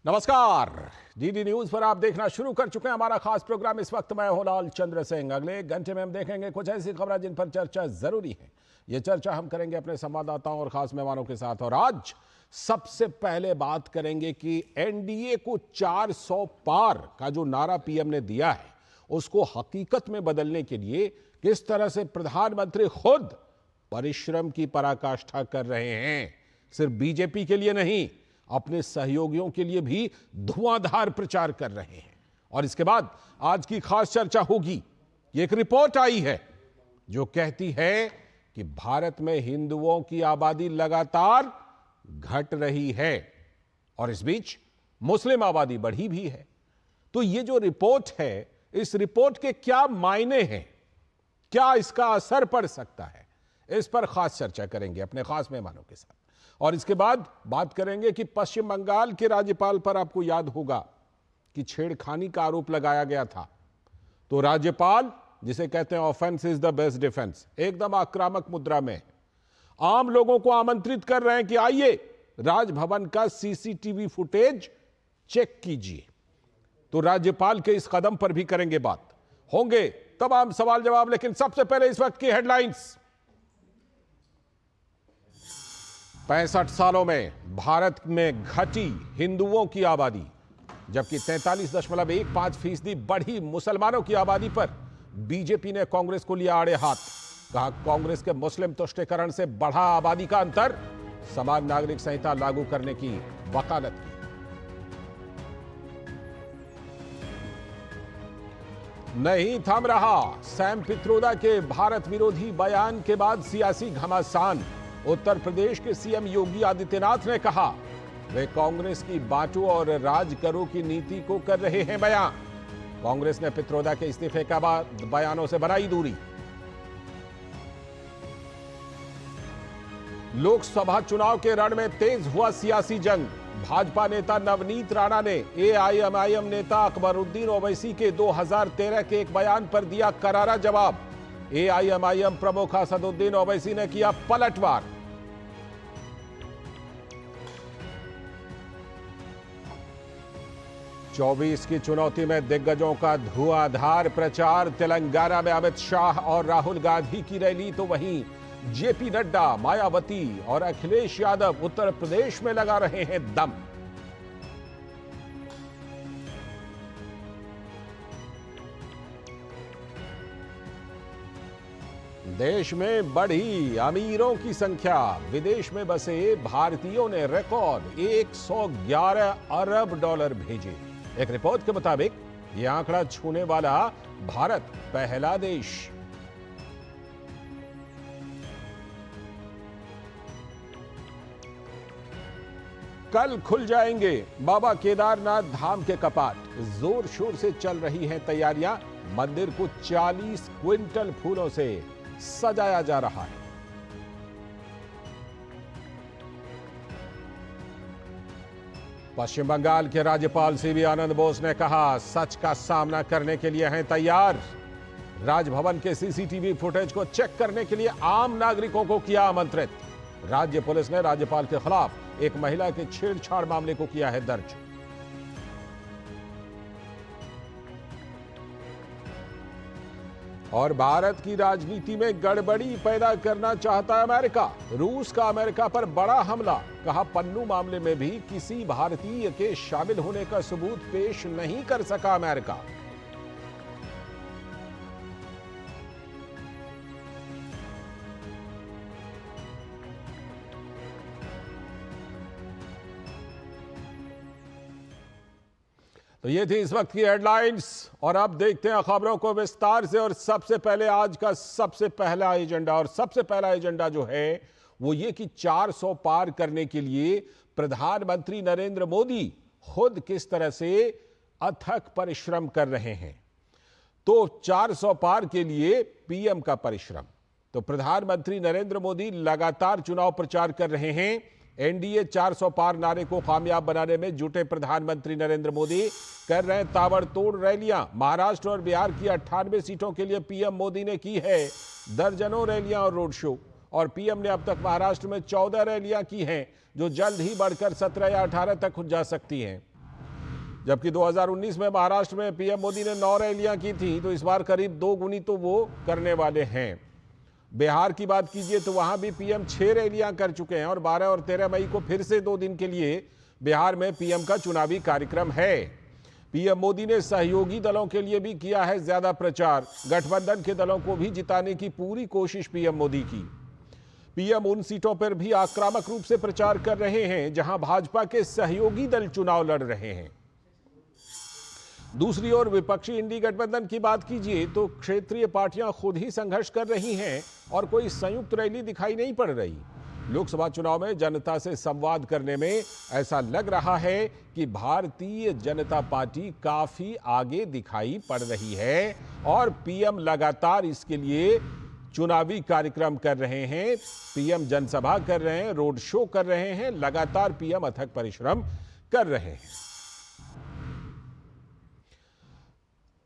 नमस्कार। DD news पर आप देखना शुरू कर चुके हैं हमारा खास प्रोग्राम। इस वक्त मैं हूं लाल चंद्र सिंह। अगले एक घंटे में हम देखेंगे कुछ ऐसी खबरें जिन पर चर्चा जरूरी है। यह चर्चा हम करेंगे अपने संवाददाताओं और खास मेहमानों के साथ। और आज सबसे पहले बात करेंगे कि एनडीए को 400 पार का जो नारा पीएम ने दिया है उसको हकीकत में बदलने के लिए किस तरह से प्रधानमंत्री खुद परिश्रम की पराकाष्ठा कर रहे हैं। सिर्फ बीजेपी के लिए नहीं, अपने सहयोगियों के लिए भी धुआंधार प्रचार कर रहे हैं। और इसके बाद आज की खास चर्चा होगी। एक रिपोर्ट आई है जो कहती है कि भारत में हिंदुओं की आबादी लगातार घट रही है और इस बीच मुस्लिम आबादी बढ़ी भी है। तो ये जो रिपोर्ट है, इस रिपोर्ट के क्या मायने हैं, क्या इसका असर पड़ सकता है, इस पर खास चर्चा करेंगे अपने खास मेहमानों के साथ। और इसके बाद बात करेंगे कि पश्चिम बंगाल के राज्यपाल पर आपको याद होगा कि छेड़खानी का आरोप लगाया गया था। तो राज्यपाल, जिसे कहते हैं offence is the best defence, एकदम आक्रामक मुद्रा में आम लोगों को आमंत्रित कर रहे हैं कि आइए राजभवन का सीसीटीवी फुटेज चेक कीजिए। तो राज्यपाल के इस कदम पर भी करेंगे बात। होंगे तमाम सवाल जवाब, लेकिन सबसे पहले इस वक्त की हेडलाइंस। 65 सालों में भारत में घटी हिंदुओं की आबादी, जबकि 43.15% बढ़ी मुसलमानों की आबादी पर बीजेपी ने कांग्रेस को लिया आड़े हाथ। कहा कांग्रेस के मुस्लिम तुष्टीकरण से बढ़ा आबादी का अंतर, समान नागरिक संहिता लागू करने की वकालत की। नहीं थम रहा सैम पित्रोदा के भारत विरोधी बयान के बाद सियासी घमासान। उत्तर प्रदेश के सीएम योगी आदित्यनाथ ने कहा वे कांग्रेस की बांटो और राज करो की नीति को कर रहे हैं बयान। कांग्रेस ने पित्रोदा के इस्तीफे के बाद बयानों से बनाई दूरी। लोकसभा चुनाव के रण में तेज हुआ सियासी जंग। भाजपा नेता नवनीत राणा ने एआईएमआईएम नेता अकबरुद्दीन ओवैसी के 2013 के एक बयान पर दिया करारा जवाब। एआईएमआईएम प्रमुख असदुद्दीन ओवैसी ने किया पलटवार। चौबीस की चुनौती में दिग्गजों का धुआंधार प्रचार। तेलंगाना में अमित शाह और राहुल गांधी की रैली, तो वहीं जेपी नड्डा, मायावती और अखिलेश यादव उत्तर प्रदेश में लगा रहे हैं दम। देश में बढ़ी अमीरों की संख्या। विदेश में बसे भारतीयों ने रिकॉर्ड 111 अरब डॉलर भेजे। एक रिपोर्ट के मुताबिक यह आंकड़ा छूने वाला भारत पहला देश। कल खुल जाएंगे बाबा केदारनाथ धाम के कपाट। जोर शोर से चल रही हैं तैयारियां। मंदिर को 40 क्विंटल फूलों से सजाया जा रहा है। पश्चिम बंगाल के राज्यपाल सीवी आनंद बोस ने कहा सच का सामना करने के लिए हैं तैयार। राजभवन के सीसीटीवी फुटेज को चेक करने के लिए आम नागरिकों को किया आमंत्रित। राज्य पुलिस ने राज्यपाल के खिलाफ एक महिला के छेड़छाड़ मामले को किया है दर्ज। और भारत की राजनीति में गड़बड़ी पैदा करना चाहता है अमेरिका। रूस का अमेरिका पर बड़ा हमला। कहा पन्नू मामले में भी किसी भारतीय के शामिल होने का सबूत पेश नहीं कर सका अमेरिका। तो ये थी इस वक्त की हेडलाइंस और अब देखते हैं खबरों को विस्तार से। और सबसे पहले आज का सबसे पहला एजेंडा, और सबसे पहला एजेंडा जो है वो ये कि 400 पार करने के लिए प्रधानमंत्री नरेंद्र मोदी खुद किस तरह से अथक परिश्रम कर रहे हैं। तो 400 पार के लिए पीएम का परिश्रम। तो प्रधानमंत्री नरेंद्र मोदी लगातार चुनाव प्रचार कर रहे हैं। एनडीए 400 पार नारे को कामयाब बनाने में जुटे प्रधानमंत्री नरेंद्र मोदी कर रहे हैं ताबड़तोड़ रैलियां। महाराष्ट्र और बिहार की 98 सीटों के लिए पीएम मोदी ने की है दर्जनों रैलियां और रोड शो। और पीएम ने अब तक महाराष्ट्र में 14 रैलियां की हैं, जो जल्द ही बढ़कर 17 या 18 तक जा सकती हैं। जबकि 2019 में महाराष्ट्र में पीएम मोदी ने 9 रैलियां की थी, तो इस बार करीब 2 गुनी तो वो करने वाले हैं। बिहार की बात कीजिए तो वहां भी पीएम 6 रैलियां कर चुके हैं और 12 और 13 मई को फिर से 2 दिन के लिए बिहार में पीएम का चुनावी कार्यक्रम है। पीएम मोदी ने सहयोगी दलों के लिए भी किया है ज्यादा प्रचार। गठबंधन के दलों को भी जिताने की पूरी कोशिश पीएम मोदी की। पीएम उन सीटों पर भी आक्रामक रूप से प्रचार कर रहे हैं जहां भाजपा के सहयोगी दल चुनाव लड़ रहे हैं। दूसरी ओर विपक्षी इंडी गठबंधन की बात कीजिए तो क्षेत्रीय पार्टियां खुद ही संघर्ष कर रही हैं और कोई संयुक्त रैली दिखाई नहीं पड़ रही। लोकसभा चुनाव में जनता से संवाद करने में ऐसा लग रहा है कि भारतीय जनता पार्टी काफी आगे दिखाई पड़ रही है और पीएम लगातार इसके लिए चुनावी कार्यक्रम कर रहे हैं। पीएम जनसभा कर रहे हैं, रोड शो कर रहे हैं, लगातार पीएम अथक परिश्रम कर रहे हैं।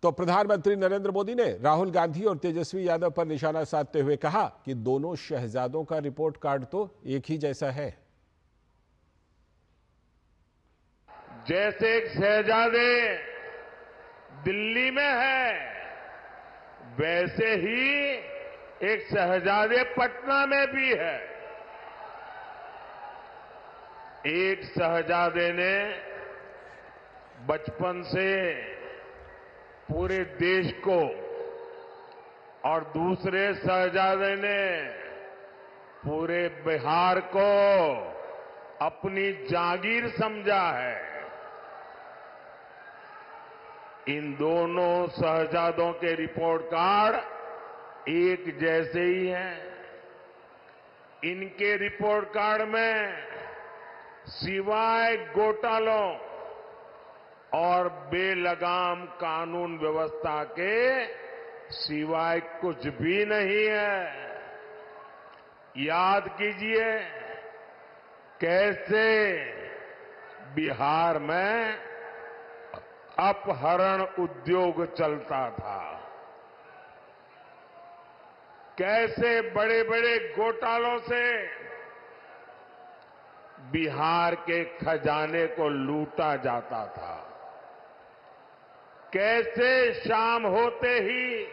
तो प्रधानमंत्री नरेंद्र मोदी ने राहुल गांधी और तेजस्वी यादव पर निशाना साधते हुए कहा कि दोनों शहजादों का रिपोर्ट कार्ड तो एक ही जैसा है। जैसे एक शहजादे दिल्ली में है, वैसे ही एक शहजादे पटना में भी है। एक शहजादे ने बचपन से पूरे देश को और दूसरे शहजादे ने पूरे बिहार को अपनी जागीर समझा है। इन दोनों शहजादों के रिपोर्ट कार्ड एक जैसे ही हैं। इनके रिपोर्ट कार्ड में सिवाय घोटालों और बेलगाम कानून व्यवस्था के सिवाय कुछ भी नहीं है। याद कीजिए कैसे बिहार में अपहरण उद्योग चलता था, कैसे बड़े बड़े घोटालों से बिहार के खजाने को लूटा जाता था, कैसे शाम होते ही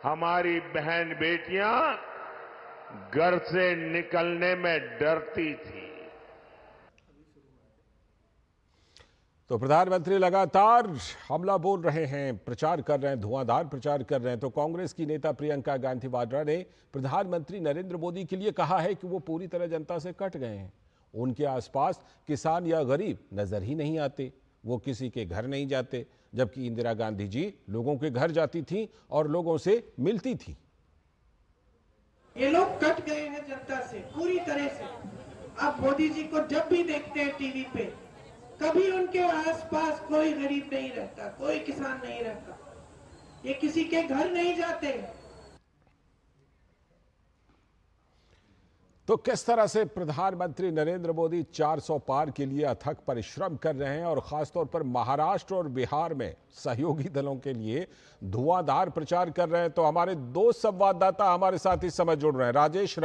हमारी बहन बेटियां घर से निकलने में डरती थी। तो प्रधानमंत्री लगातार हमला बोल रहे हैं, प्रचार कर रहे हैं, धुआंधार प्रचार कर रहे हैं। तो कांग्रेस की नेता प्रियंका गांधी वाड्रा ने प्रधानमंत्री नरेंद्र मोदी के लिए कहा है कि वो पूरी तरह जनता से कट गए हैं। उनके आसपास किसान या गरीब नजर ही नहीं आते, वो किसी के घर नहीं जाते, जबकि इंदिरा गांधी जी लोगों के घर जाती थी और लोगों से मिलती थी। ये लोग कट गए हैं जनता से पूरी तरह से। अब मोदी जी को जब भी देखते हैं टीवी पे, कभी उनके आसपास कोई गरीब नहीं रहता, कोई किसान नहीं रहता, ये किसी के घर नहीं जाते। तो किस तरह से प्रधानमंत्री नरेंद्र मोदी 400 पार के लिए अथक परिश्रम कर रहे हैं और खासतौर पर महाराष्ट्र और बिहार में सहयोगी दलों के लिए धुआंधार प्रचार कर रहे हैं। तो हमारे दो संवाददाता हमारे साथ इस समय जुड़ रहे हैं, राजेश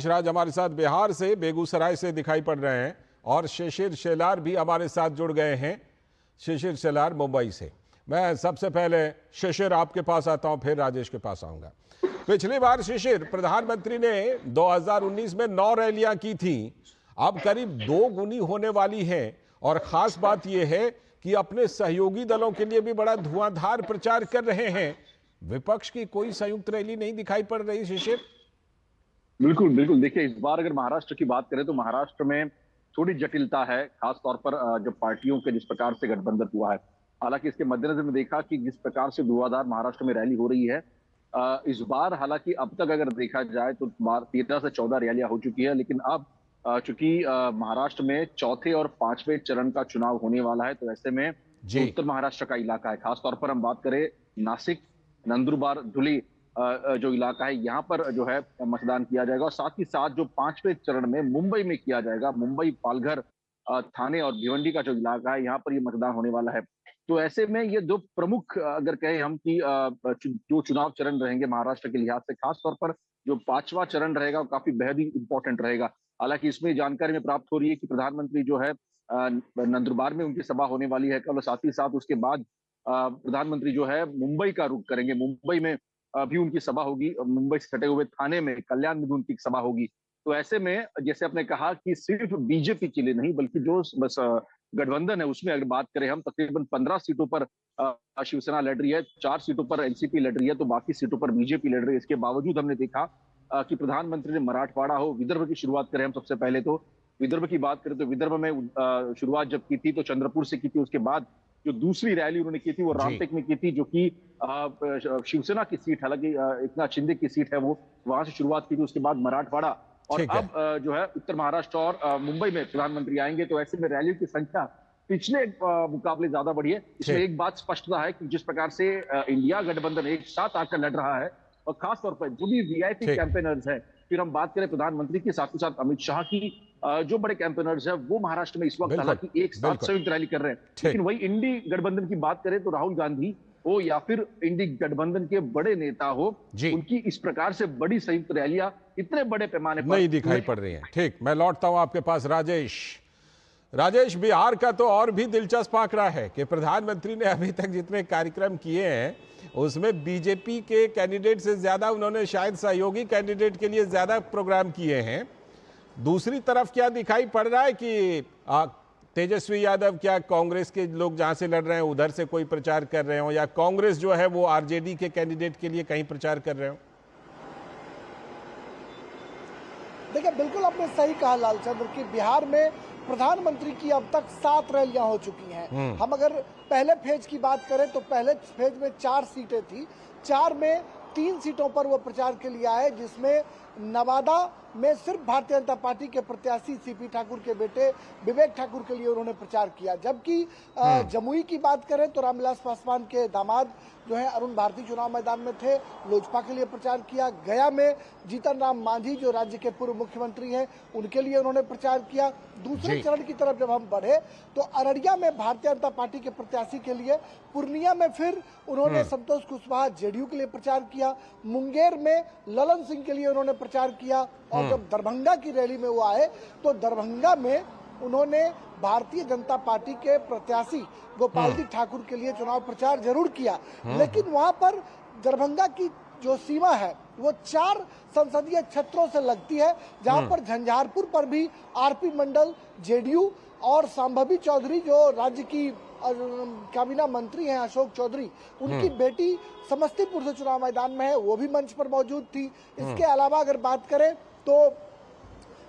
राज हमारे साथ बिहार से बेगूसराय से दिखाई पड़ रहे हैं और शिशिर शेलार भी हमारे साथ जुड़ गए हैं, शिशिर शेलार मुंबई से। मैं सबसे पहले शिशिर आपके पास आता हूं, फिर राजेश के पास आऊंगा। पिछली बार शिशिर प्रधानमंत्री ने 2019 में 9 रैलियां की थी, अब करीब 2 गुनी होने वाली है और खास बात यह है कि अपने सहयोगी दलों के लिए भी बड़ा धुआंधार प्रचार कर रहे हैं। विपक्ष की कोई संयुक्त रैली नहीं दिखाई पड़ रही शिशिर। बिल्कुल बिल्कुल, देखिए इस बार अगर महाराष्ट्र की बात करें तो महाराष्ट्र में थोड़ी जटिलता है, खासतौर पर जब पार्टियों के जिस प्रकार से गठबंधन हुआ है। हालांकि इसके मद्देनजर में देखा कि जिस प्रकार से धुआंधार महाराष्ट्र में रैली हो रही है, इस बार हालांकि अब तक अगर देखा जाए तो 13 से 14 रैलियां हो चुकी है, लेकिन अब चूंकि महाराष्ट्र में चौथे और 5वें चरण का चुनाव होने वाला है, तो ऐसे में उत्तर महाराष्ट्र का इलाका है, खासतौर पर हम बात करें नासिक, नंदुरबार, धुले जो इलाका है, यहाँ पर जो है मतदान किया जाएगा और साथ ही साथ जो 5वें चरण में मुंबई में किया जाएगा, मुंबई, पालघर, थाने और भिवंडी का जो इलाका है, यहाँ पर ये मतदान होने वाला है। तो ऐसे में ये जो प्रमुख अगर कहें हम कि जो चुनाव चरण रहेंगे महाराष्ट्र के लिहाज से, खासतौर पर जो 5वां चरण रहेगा वो काफी बेहद ही इंपॉर्टेंट रहेगा। हालांकि इसमें जानकारी में प्राप्त हो रही है कि प्रधानमंत्री जो है नंदुरबार में उनकी सभा होने वाली है कल, साथ ही साथ उसके बाद प्रधानमंत्री जो है मुंबई का रुख करेंगे। मुंबई में भी उनकी सभा होगी, मुंबई से सटे हुए थाने में कल्याण में भी उनकी सभा होगी। तो ऐसे में जैसे आपने कहा कि सिर्फ बीजेपी के लिए नहीं बल्कि जो बस गठबंधन है उसमें अगर बात करें हम, तकरीबन 15 सीटों पर शिवसेना लड़ रही है, 4 सीटों पर एनसीपी लड़ रही है, तो बाकी सीटों पर बीजेपी लड़ रही है। इसके बावजूद हमने देखा कि प्रधानमंत्री ने मराठवाड़ा हो, विदर्भ की शुरुआत करें हम सबसे पहले तो विदर्भ की बात करें तो विदर्भ में शुरुआत जब की थी तो चंद्रपुर से की थी। उसके बाद जो दूसरी रैली उन्होंने की थी वो रामटेक में की थी, जो कि शिवसेना की सीट, हालांकि एकनाथ शिंदे की सीट है, वो वहां से शुरुआत की थी। उसके बाद मराठवाड़ा और अब जो है उत्तर महाराष्ट्र और मुंबई में प्रधानमंत्री आएंगे। तो ऐसे में रैलियों की संख्या पिछले मुकाबले ज्यादा बढ़ी है। इसमें एक बात स्पष्टता है कि जिस प्रकार से इंडिया गठबंधन एक साथ आकर लड़ रहा है और खासतौर पर जो भी वीआईपी कैंपेनर्स हैं, फिर हम बात करें प्रधानमंत्री की, साथ ही साथ अमित शाह की, जो बड़े कैंपेनर्स हैं वो महाराष्ट्र में इस वक्त हालांकि एक साथ संयुक्त रैली कर रहे हैं। लेकिन वही इंडी गठबंधन की बात करें तो राहुल गांधी हो या फिर इंडी गठबंधन के बड़े नेता हो, उनकी इस प्रकार से बड़ी संयुक्त रैलियां इतने बड़े पैमाने पर नहीं दिखाई पड़ रही हैं। ठीक, मैं लौटता हूं आपके पास राजेश, बिहार का तो और भी दिलचस्प आंकड़ा है कि प्रधानमंत्री ने अभी तक जितने कार्यक्रम किए हैं उसमें बीजेपी के कैंडिडेट से ज्यादा उन्होंने शायद सहयोगी कैंडिडेट के लिए ज्यादा प्रोग्राम किए हैं। दूसरी तरफ क्या दिखाई पड़ रहा है कि तेजस्वी यादव क्या कांग्रेस के लोग जहां से लड़ रहे हैं उधर से कोई प्रचार कर रहे हो, या कांग्रेस जो है वो आरजेडी के कैंडिडेट के लिए कहीं प्रचार कर रहे हो? देखिए, बिल्कुल आपने सही कहा लालचंद्र कि बिहार में प्रधानमंत्री की अब तक 7 रैलियां हो चुकी हैं। हम अगर पहले फेज की बात करें तो पहले फेज में 4 सीटें थी, 4 में 3 सीटों पर वो प्रचार के लिए आए, जिसमें नवादा में सिर्फ भारतीय जनता पार्टी के प्रत्याशी सीपी ठाकुर के बेटे विवेक ठाकुर के लिए उन्होंने प्रचार किया। जबकि जमुई की बात करें तो रामविलास पासवान के दामाद जो है अरुण भारती चुनाव मैदान में थे, लोजपा के लिए प्रचार किया। गया में जीतन राम मांझी जो राज्य के पूर्व मुख्यमंत्री हैं उनके लिए उन्होंने प्रचार किया। दूसरे चरण की तरफ जब हम बढ़े तो अररिया में भारतीय जनता पार्टी के प्रत्याशी के लिए, पूर्णिया में फिर उन्होंने संतोष कुशवाहा जेडीयू के लिए प्रचार किया, मुंगेर में ललन सिंह के लिए उन्होंने प्रचार किया, और जब दरभंगा की रैली में वो आए तो दरभंगा में उन्होंने भारतीय जनता पार्टी के प्रत्याशी गोपाल जी ठाकुर के लिए चुनाव प्रचार जरूर किया। लेकिन वहां पर दरभंगा की जो सीमा है वो 4 संसदीय क्षेत्रों से लगती है, जहां पर झंझारपुर पर भी आरपी मंडल जेडीयू और संभवी चौधरी जो राज्य की काबीना मंत्री हैं अशोक चौधरी, उनकी बेटी समस्तीपुर से चुनाव मैदान में है, वो भी मंच पर मौजूद थी। इसके अलावा अगर बात करें तो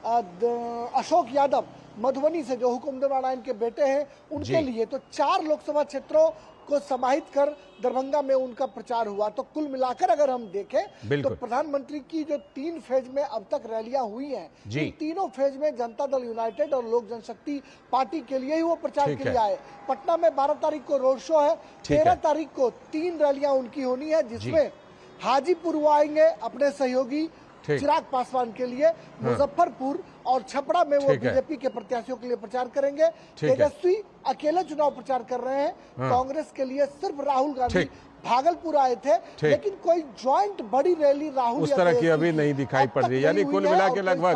अशोक यादव मधुबनी से जो हुकुमदेव नारायण के बेटे हैं उनके लिए तो 4 लोकसभा क्षेत्रों को समाहित कर दरभंगा में उनका प्रचार हुआ। तो कुल मिलाकर अगर हम देखें तो प्रधानमंत्री की जो 3 फेज में अब तक रैलियां हुई हैं, इन तीनों फेज में जनता दल यूनाइटेड और लोक जनशक्ति पार्टी के लिए ही वो प्रचार के लिए आए। पटना में 12 तारीख को रोड शो है, 13 तारीख को 3 रैलियां उनकी होनी है, जिसमें हाजीपुर वो आएंगे अपने सहयोगी चिराग पासवान के लिए, मुजफ्फरपुर और छपरा में वो बीजेपी के प्रत्याशियों के लिए प्रचार करेंगे। तेजस्वी अकेले चुनाव प्रचार कर रहे हैं, कांग्रेस के लिए सिर्फ राहुल गांधी भागलपुर आए थे, लेकिन कोई ज्वाइंट बड़ी रैली राहुल उस तरह की अभी नहीं दिखाई पड़ रही, यानी कुल मिला के लगभग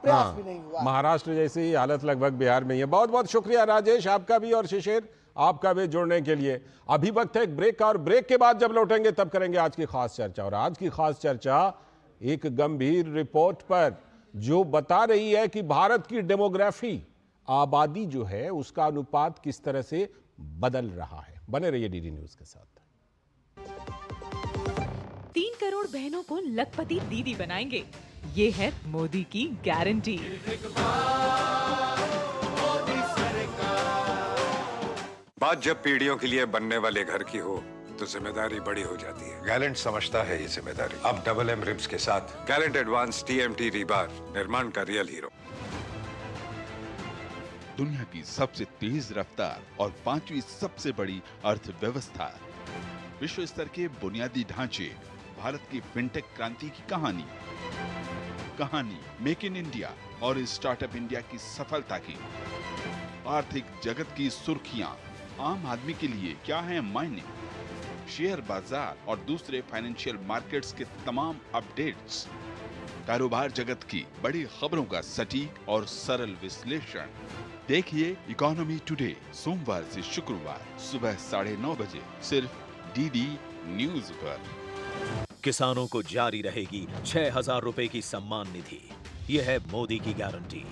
प्रयास भी नहीं हुआ। महाराष्ट्र जैसी ही हालत लगभग बिहार में ही है। बहुत बहुत शुक्रिया राजेश आपका भी और शिशिर आपका भी जुड़ने के लिए। अभी वक्त है एक ब्रेक का, और ब्रेक के बाद जब लौटेंगे तब करेंगे आज की खास चर्चा। और आज की खास चर्चा एक गंभीर रिपोर्ट पर जो बता रही है कि भारत की डेमोग्राफी, आबादी जो है उसका अनुपात किस तरह से बदल रहा है। बने रहिए डीडी न्यूज के साथ। 3 करोड़ बहनों को लखपति दीदी बनाएंगे, ये है मोदी की गारंटी। बात जब पीढ़ियों के लिए बनने वाले घर की हो तो जिम्मेदारी बड़ी हो जाती है। गैलेंट समझता है ये जिम्मेदारी। अब डबल एम रिब्स के साथ गैलेंट एडवांस टीएमटी रीबार, निर्माण का रियल हीरो। दुनिया की सबसे तेज रफ्तार और 5वीं सबसे बड़ी अर्थव्यवस्था, विश्व स्तर के बुनियादी ढांचे, भारत की फिनटेक क्रांति की कहानी मेक इन इंडिया और स्टार्टअप इंडिया की सफलता की, आर्थिक जगत की सुर्खियां, आम आदमी के लिए क्या है मायने, शेयर बाजार और दूसरे फाइनेंशियल मार्केट्स के तमाम अपडेट्स, कारोबार जगत की बड़ी खबरों का सटीक और सरल विश्लेषण, देखिए इकोनॉमी टुडे सोमवार से शुक्रवार सुबह 9:30 बजे सिर्फ डीडी न्यूज पर। किसानों को जारी रहेगी 6,000 रुपए की सम्मान निधि। यह है मोदी की गारंटी।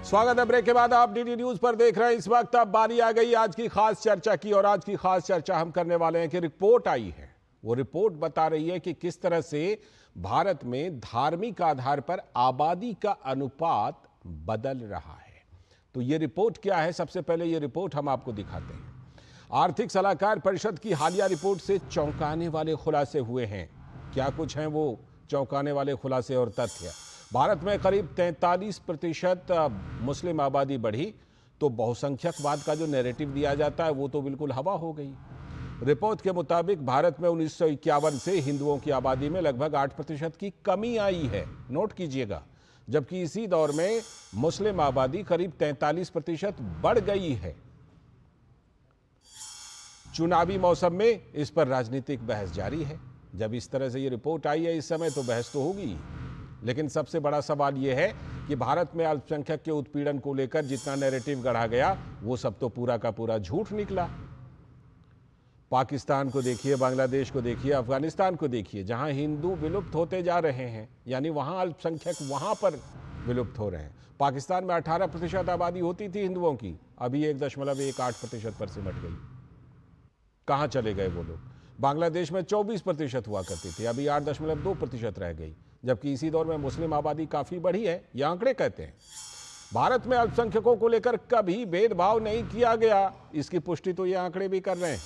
स्वागत है। ब्रेक के बाद आप डीडी न्यूज पर देख रहे हैं। इस वक्त अब बारी आ गई आज की खास चर्चा की, और आज की खास चर्चा हम करने वाले हैं कि रिपोर्ट आई है। वो रिपोर्ट बता रही है कि किस तरह से भारत में धार्मिक आधार पर आबादी का अनुपात बदल रहा है। तो ये रिपोर्ट क्या है, सबसे पहले ये रिपोर्ट हम आपको दिखाते हैं। आर्थिक सलाहकार परिषद की हालिया रिपोर्ट से चौंकाने वाले खुलासे हुए हैं। क्या कुछ हैं वो चौंकाने वाले खुलासे और तथ्य? भारत में करीब 43% मुस्लिम आबादी बढ़ी तो बहुसंख्यकवाद का जो नैरेटिव दिया जाता है वो तो बिल्कुल हवा हो गई। रिपोर्ट के मुताबिक भारत में 1951 से हिंदुओं की आबादी में लगभग 8% की कमी आई है, नोट कीजिएगा, जबकि इसी दौर में मुस्लिम आबादी करीब 43% बढ़ गई है। चुनावी मौसम में इस पर राजनीतिक बहस जारी है। जब इस तरह से ये रिपोर्ट आई है इस समय तो बहस तो होगी, लेकिन सबसे बड़ा सवाल यह है कि भारत में अल्पसंख्यक के उत्पीड़न को लेकर जितना नैरेटिव गढ़ा गया वो सब तो पूरा का पूरा झूठ निकला। पाकिस्तान को देखिए, बांग्लादेश को देखिए, अफगानिस्तान को देखिए, जहां हिंदू विलुप्त होते जा रहे हैं, यानी वहां अल्पसंख्यक वहां पर विलुप्त हो रहे हैं। पाकिस्तान में 18% आबादी होती थी हिंदुओं की, अभी 1.18% पर सिमट गई। कहां चले गए वो लोग? बांग्लादेश में 24% हुआ करती थी, अभी 8.2% रह गई, जबकि इसी दौर में मुस्लिम आबादी काफी बढ़ी है, ये आंकड़े कहते हैं। भारत में अल्पसंख्यकों को लेकर कभी भेदभाव नहीं किया गया, इसकी पुष्टि तो ये आंकड़े भी कर रहे हैं।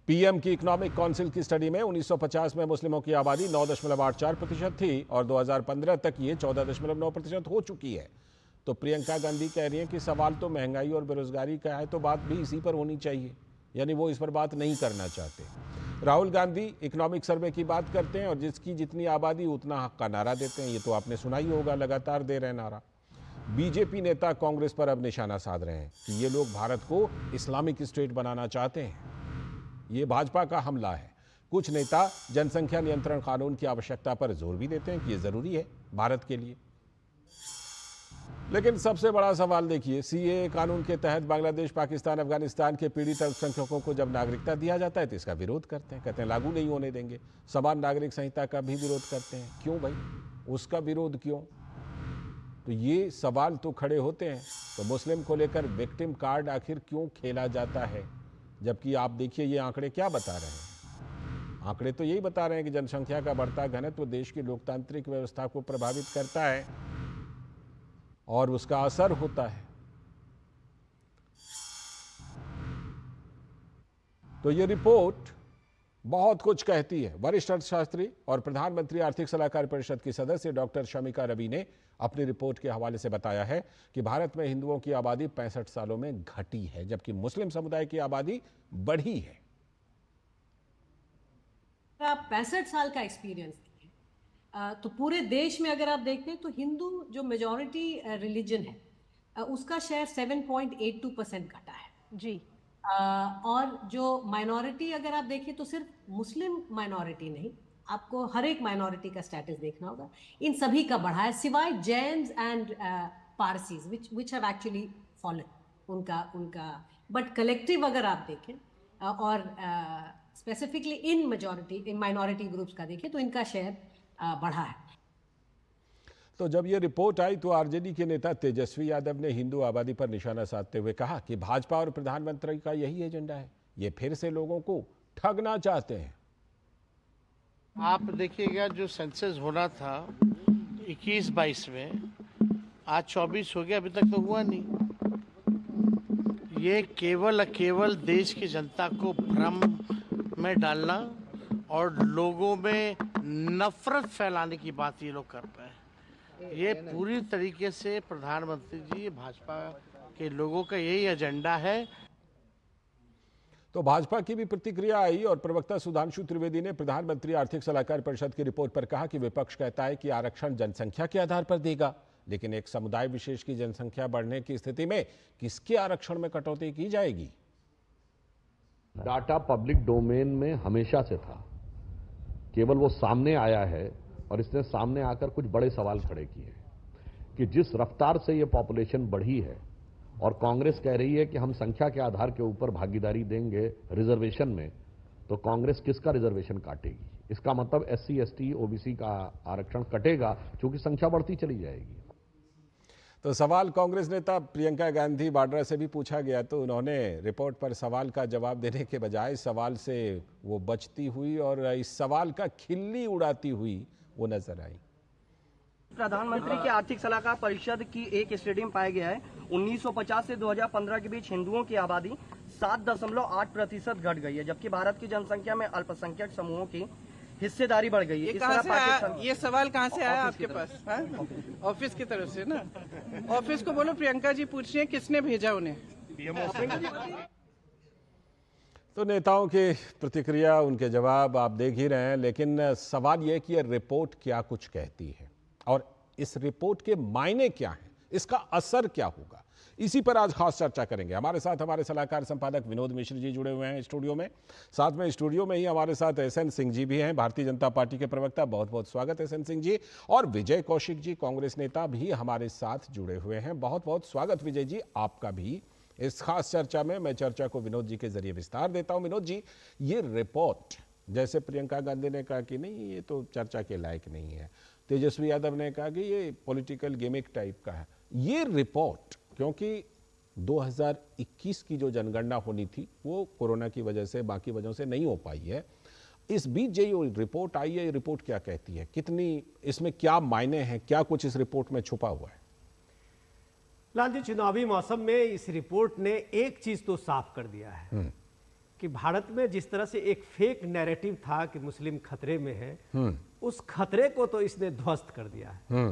पीएम की इकोनॉमिक काउंसिल की स्टडी में 1950 में मुस्लिमों की आबादी 9.84% थी और 2015 तक ये 14.9% हो चुकी है। तो प्रियंका गांधी कह रही हैं कि सवाल तो महंगाई और बेरोजगारी का है, तो बात भी इसी पर होनी चाहिए, यानी वो इस पर बात नहीं करना चाहते। राहुल गांधी इकोनॉमिक सर्वे की बात करते हैं और जिसकी जितनी आबादी उतना हक का नारा देते हैं, ये तो आपने सुना ही होगा, लगातार दे रहे हैं नारा। बीजेपी नेता कांग्रेस पर अब निशाना साध रहे हैं कि ये लोग भारत को इस्लामिक स्टेट बनाना चाहते हैं। ये भाजपा का हमला है। कुछ नेता जनसंख्या नियंत्रण कानून की आवश्यकता पर जोर भी देते हैं कि ये जरूरी है भारत के लिए। लेकिन सबसे बड़ा सवाल देखिए, सीएए कानून के तहत बांग्लादेश, पाकिस्तान, अफगानिस्तान के पीड़ित अल्पसंख्यकों को जब नागरिकता दिया जाता है तो इसका विरोध करते हैं, कहते हैं लागू नहीं होने देंगे। समान नागरिक संहिता का भी विरोध करते हैं। क्यों भाई, उसका विरोध क्यों? तो ये सवाल तो खड़े होते हैं। तो मुस्लिम को लेकर विक्टिम कार्ड आखिर क्यों खेला जाता है, जबकि आप देखिए ये आंकड़े क्या बता रहे हैं। आंकड़े तो यही बता रहे हैं कि जनसंख्या का बढ़ता घनत्व देश की लोकतांत्रिक व्यवस्था को प्रभावित करता है और उसका असर होता है। तो ये रिपोर्ट बहुत कुछ कहती है। वरिष्ठ अर्थशास्त्री और प्रधानमंत्री आर्थिक सलाहकार परिषद की सदस्य डॉक्टर शमिका रवि ने अपनी रिपोर्ट के हवाले से बताया है कि भारत में हिंदुओं की आबादी 65 सालों में घटी है, जबकि मुस्लिम समुदाय की आबादी बढ़ी है। 65 साल का एक्सपीरियंस तो पूरे देश में अगर आप देखते हैं तो हिंदू जो मेजॉरिटी रिलीजन है उसका शेयर 7.82% घटा है जी। और जो माइनॉरिटी अगर आप देखें तो सिर्फ मुस्लिम माइनॉरिटी नहीं, आपको हर एक माइनॉरिटी का स्टेटस देखना होगा, इन सभी का बढ़ा है सिवाय Jains and Parsis which have actually fallen उनका बट कलेक्टिव अगर आप देखें और specifically in majority in minority groups का देखें तो इनका शेयर बढ़ा है। तो जब ये रिपोर्ट आई तो आरजेडी के नेता तेजस्वी यादव ने हिंदू आबादी पर निशाना साधते हुए कहा कि भाजपा और प्रधानमंत्री का यही एजेंडा है, ये फिर से लोगों को ठगना चाहते हैं। आप देखिएगा जो सेंसस होना था 21-22 में, आज 24 हो गया, अभी तक तो हुआ नहीं। ये केवल देश की जनता को भ्रम में डालना और लोगों में नफरत फैलाने की बात ये लोग कर रहे हैं। ये पूरी तरीके से प्रधानमंत्री जी, भाजपा के लोगों का यही एजेंडा है। तो भाजपा की भी प्रतिक्रिया आई और प्रवक्ता सुधांशु त्रिवेदी ने प्रधानमंत्री आर्थिक सलाहकार परिषद की रिपोर्ट पर कहा कि विपक्ष कहता है कि आरक्षण जनसंख्या के आधार पर देगा, लेकिन एक समुदाय विशेष की जनसंख्या बढ़ने की स्थिति में किसके आरक्षण में कटौती की जाएगी? डाटा पब्लिक डोमेन में हमेशा से था, केवल वो सामने आया है और इसने सामने आकर कुछ बड़े सवाल खड़े किए कि जिस रफ्तार से ये पॉपुलेशन बढ़ी है और कांग्रेस कह रही है कि हम संख्या के आधार के ऊपर भागीदारी देंगे रिजर्वेशन में, तो कांग्रेस किसका रिजर्वेशन काटेगी? इसका मतलब SC, ST, OBC का आरक्षण कटेगा क्योंकि संख्या बढ़ती चली जाएगी। तो सवाल कांग्रेस नेता प्रियंका गांधी वाड्रा से भी पूछा गया तो उन्होंने रिपोर्ट पर सवाल का जवाब देने के बजाय सवाल से वो बचती हुई और इस सवाल का खिल्ली उड़ाती हुई वो नजर आई। प्रधानमंत्री की आर्थिक सलाहकार परिषद की एक स्टडी में पाया गया है 1950 से 2015 के बीच हिंदुओं की आबादी 7.8% घट गई है, जबकि भारत की जनसंख्या में अल्पसंख्यक समूहों की हिस्सेदारी बढ़ गई है। ये सवाल कहाँ से आया आपके पास? ऑफिस की तरफ से ना? ऑफिस को बोलो प्रियंका जी पूछ रही है किसने भेजा उन्हें। तो नेताओं की प्रतिक्रिया, उनके जवाब आप देख ही रहे हैं, लेकिन सवाल यह कि यह रिपोर्ट क्या कुछ कहती है और इस रिपोर्ट के मायने क्या हैं, इसका असर क्या होगा, इसी पर आज खास चर्चा करेंगे। हमारे साथ हमारे सलाहकार संपादक विनोद मिश्र जी जुड़े हुए हैं स्टूडियो में। साथ में स्टूडियो में ही हमारे साथ SN सिंह जी भी हैं, भारतीय जनता पार्टी के प्रवक्ता। बहुत बहुत स्वागत SN सिंह जी। और विजय कौशिक जी, कांग्रेस नेता, भी हमारे साथ जुड़े हुए हैं। बहुत बहुत स्वागत विजय जी आपका भी इस खास चर्चा में। मैं चर्चा को विनोद जी के जरिए विस्तार देता हूं। विनोद जी, ये रिपोर्ट, जैसे प्रियंका गांधी ने कहा कि नहीं ये तो चर्चा के लायक नहीं है, तेजस्वी यादव ने कहा कि ये पॉलिटिकल गिमिक टाइप का है, ये रिपोर्ट क्योंकि 2021 की जो जनगणना होनी थी वो कोरोना की वजह से, बाकी वजहों से नहीं हो पाई है, इस बीच जो रिपोर्ट आई है, ये रिपोर्ट क्या कहती है, कितनी इसमें क्या मायने हैं, क्या कुछ इस रिपोर्ट में छुपा हुआ है? लाल जी, चुनावी मौसम में इस रिपोर्ट ने एक चीज तो साफ कर दिया है कि भारत में जिस तरह से एक फेक नैरेटिव था कि मुस्लिम खतरे में है, उस खतरे को तो इसने ध्वस्त कर दिया है।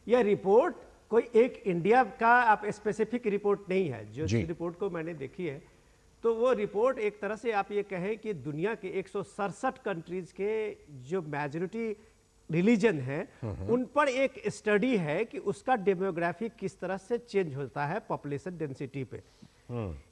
यह रिपोर्ट कोई एक इंडिया का आप स्पेसिफिक रिपोर्ट नहीं है। जो रिपोर्ट को मैंने देखी है तो वो रिपोर्ट एक तरह से आप ये कहें कि दुनिया के 167 कंट्रीज के जो मेजॉरिटी रिलीजन है उन पर एक स्टडी है कि उसका डेमोग्राफी किस तरह से चेंज होता है पॉपुलेशन डेंसिटी पे।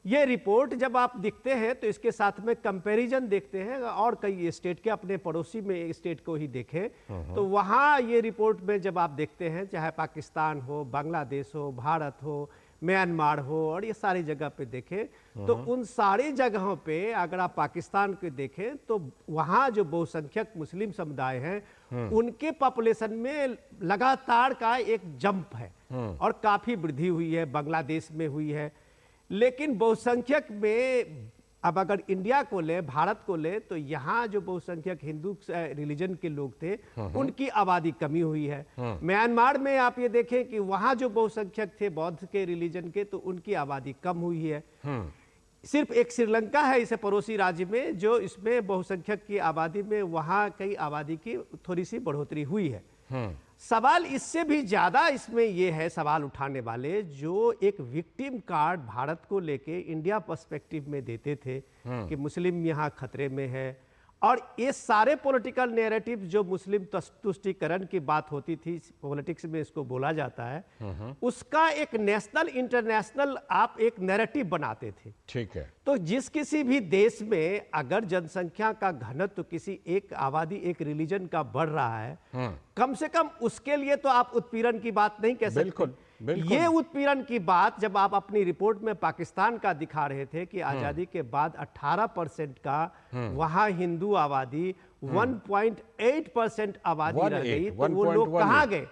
ये रिपोर्ट जब आप देखते हैं तो इसके साथ में कंपैरिजन देखते हैं और कई स्टेट के, अपने पड़ोसी में स्टेट को ही देखें तो वहाँ ये रिपोर्ट में जब आप देखते हैं, चाहे पाकिस्तान हो, बांग्लादेश हो, भारत हो, म्यांमार हो, और ये सारी जगह पे देखें तो उन सारी जगहों पे अगर आप पाकिस्तान को देखें तो वहाँ जो बहुसंख्यक मुस्लिम समुदाय हैं उनके पॉपुलेशन में लगातार का एक जंप है और काफी वृद्धि हुई है, बांग्लादेश में हुई है। लेकिन बहुसंख्यक में अब अगर इंडिया को ले, भारत को ले, तो यहाँ जो बहुसंख्यक हिंदू रिलीजन के लोग थे उनकी आबादी कमी हुई है। म्यांमार में आप ये देखें कि वहाँ जो बहुसंख्यक थे बौद्ध के रिलीजन के, तो उनकी आबादी कम हुई है। सिर्फ एक श्रीलंका है इसे पड़ोसी राज्य में जो इसमें बहुसंख्यक की आबादी में वहाँ कई आबादी की थोड़ी सी बढ़ोतरी हुई है। सवाल इससे भी ज्यादा इसमें यह है, सवाल उठाने वाले जो एक विक्टिम कार्ड भारत को लेके इंडिया पर्सपेक्टिव में देते थे कि मुस्लिम यहाँ खतरे में है, और ये सारे पॉलिटिकल नैरेटिव जो मुस्लिम तुष्टीकरण की बात होती थी, पॉलिटिक्स में इसको बोला जाता है, उसका एक नेशनल इंटरनेशनल आप एक नैरेटिव बनाते थे। ठीक है। तो जिस किसी भी देश में अगर जनसंख्या का घनत्व किसी एक आबादी, एक रिलीजन का बढ़ रहा है, कम से ककम उसके लिए तो आप उत्पीड़न की बात नहीं कह सकते। बिल्कुल। ये उत्पीड़न की बात जब आप अपनी रिपोर्ट में पाकिस्तान का दिखा रहे थे कि आजादी के बाद 18% का वहां हिंदू आबादी 1.8% आबादी रह गई, तो वो लोग कहां गए?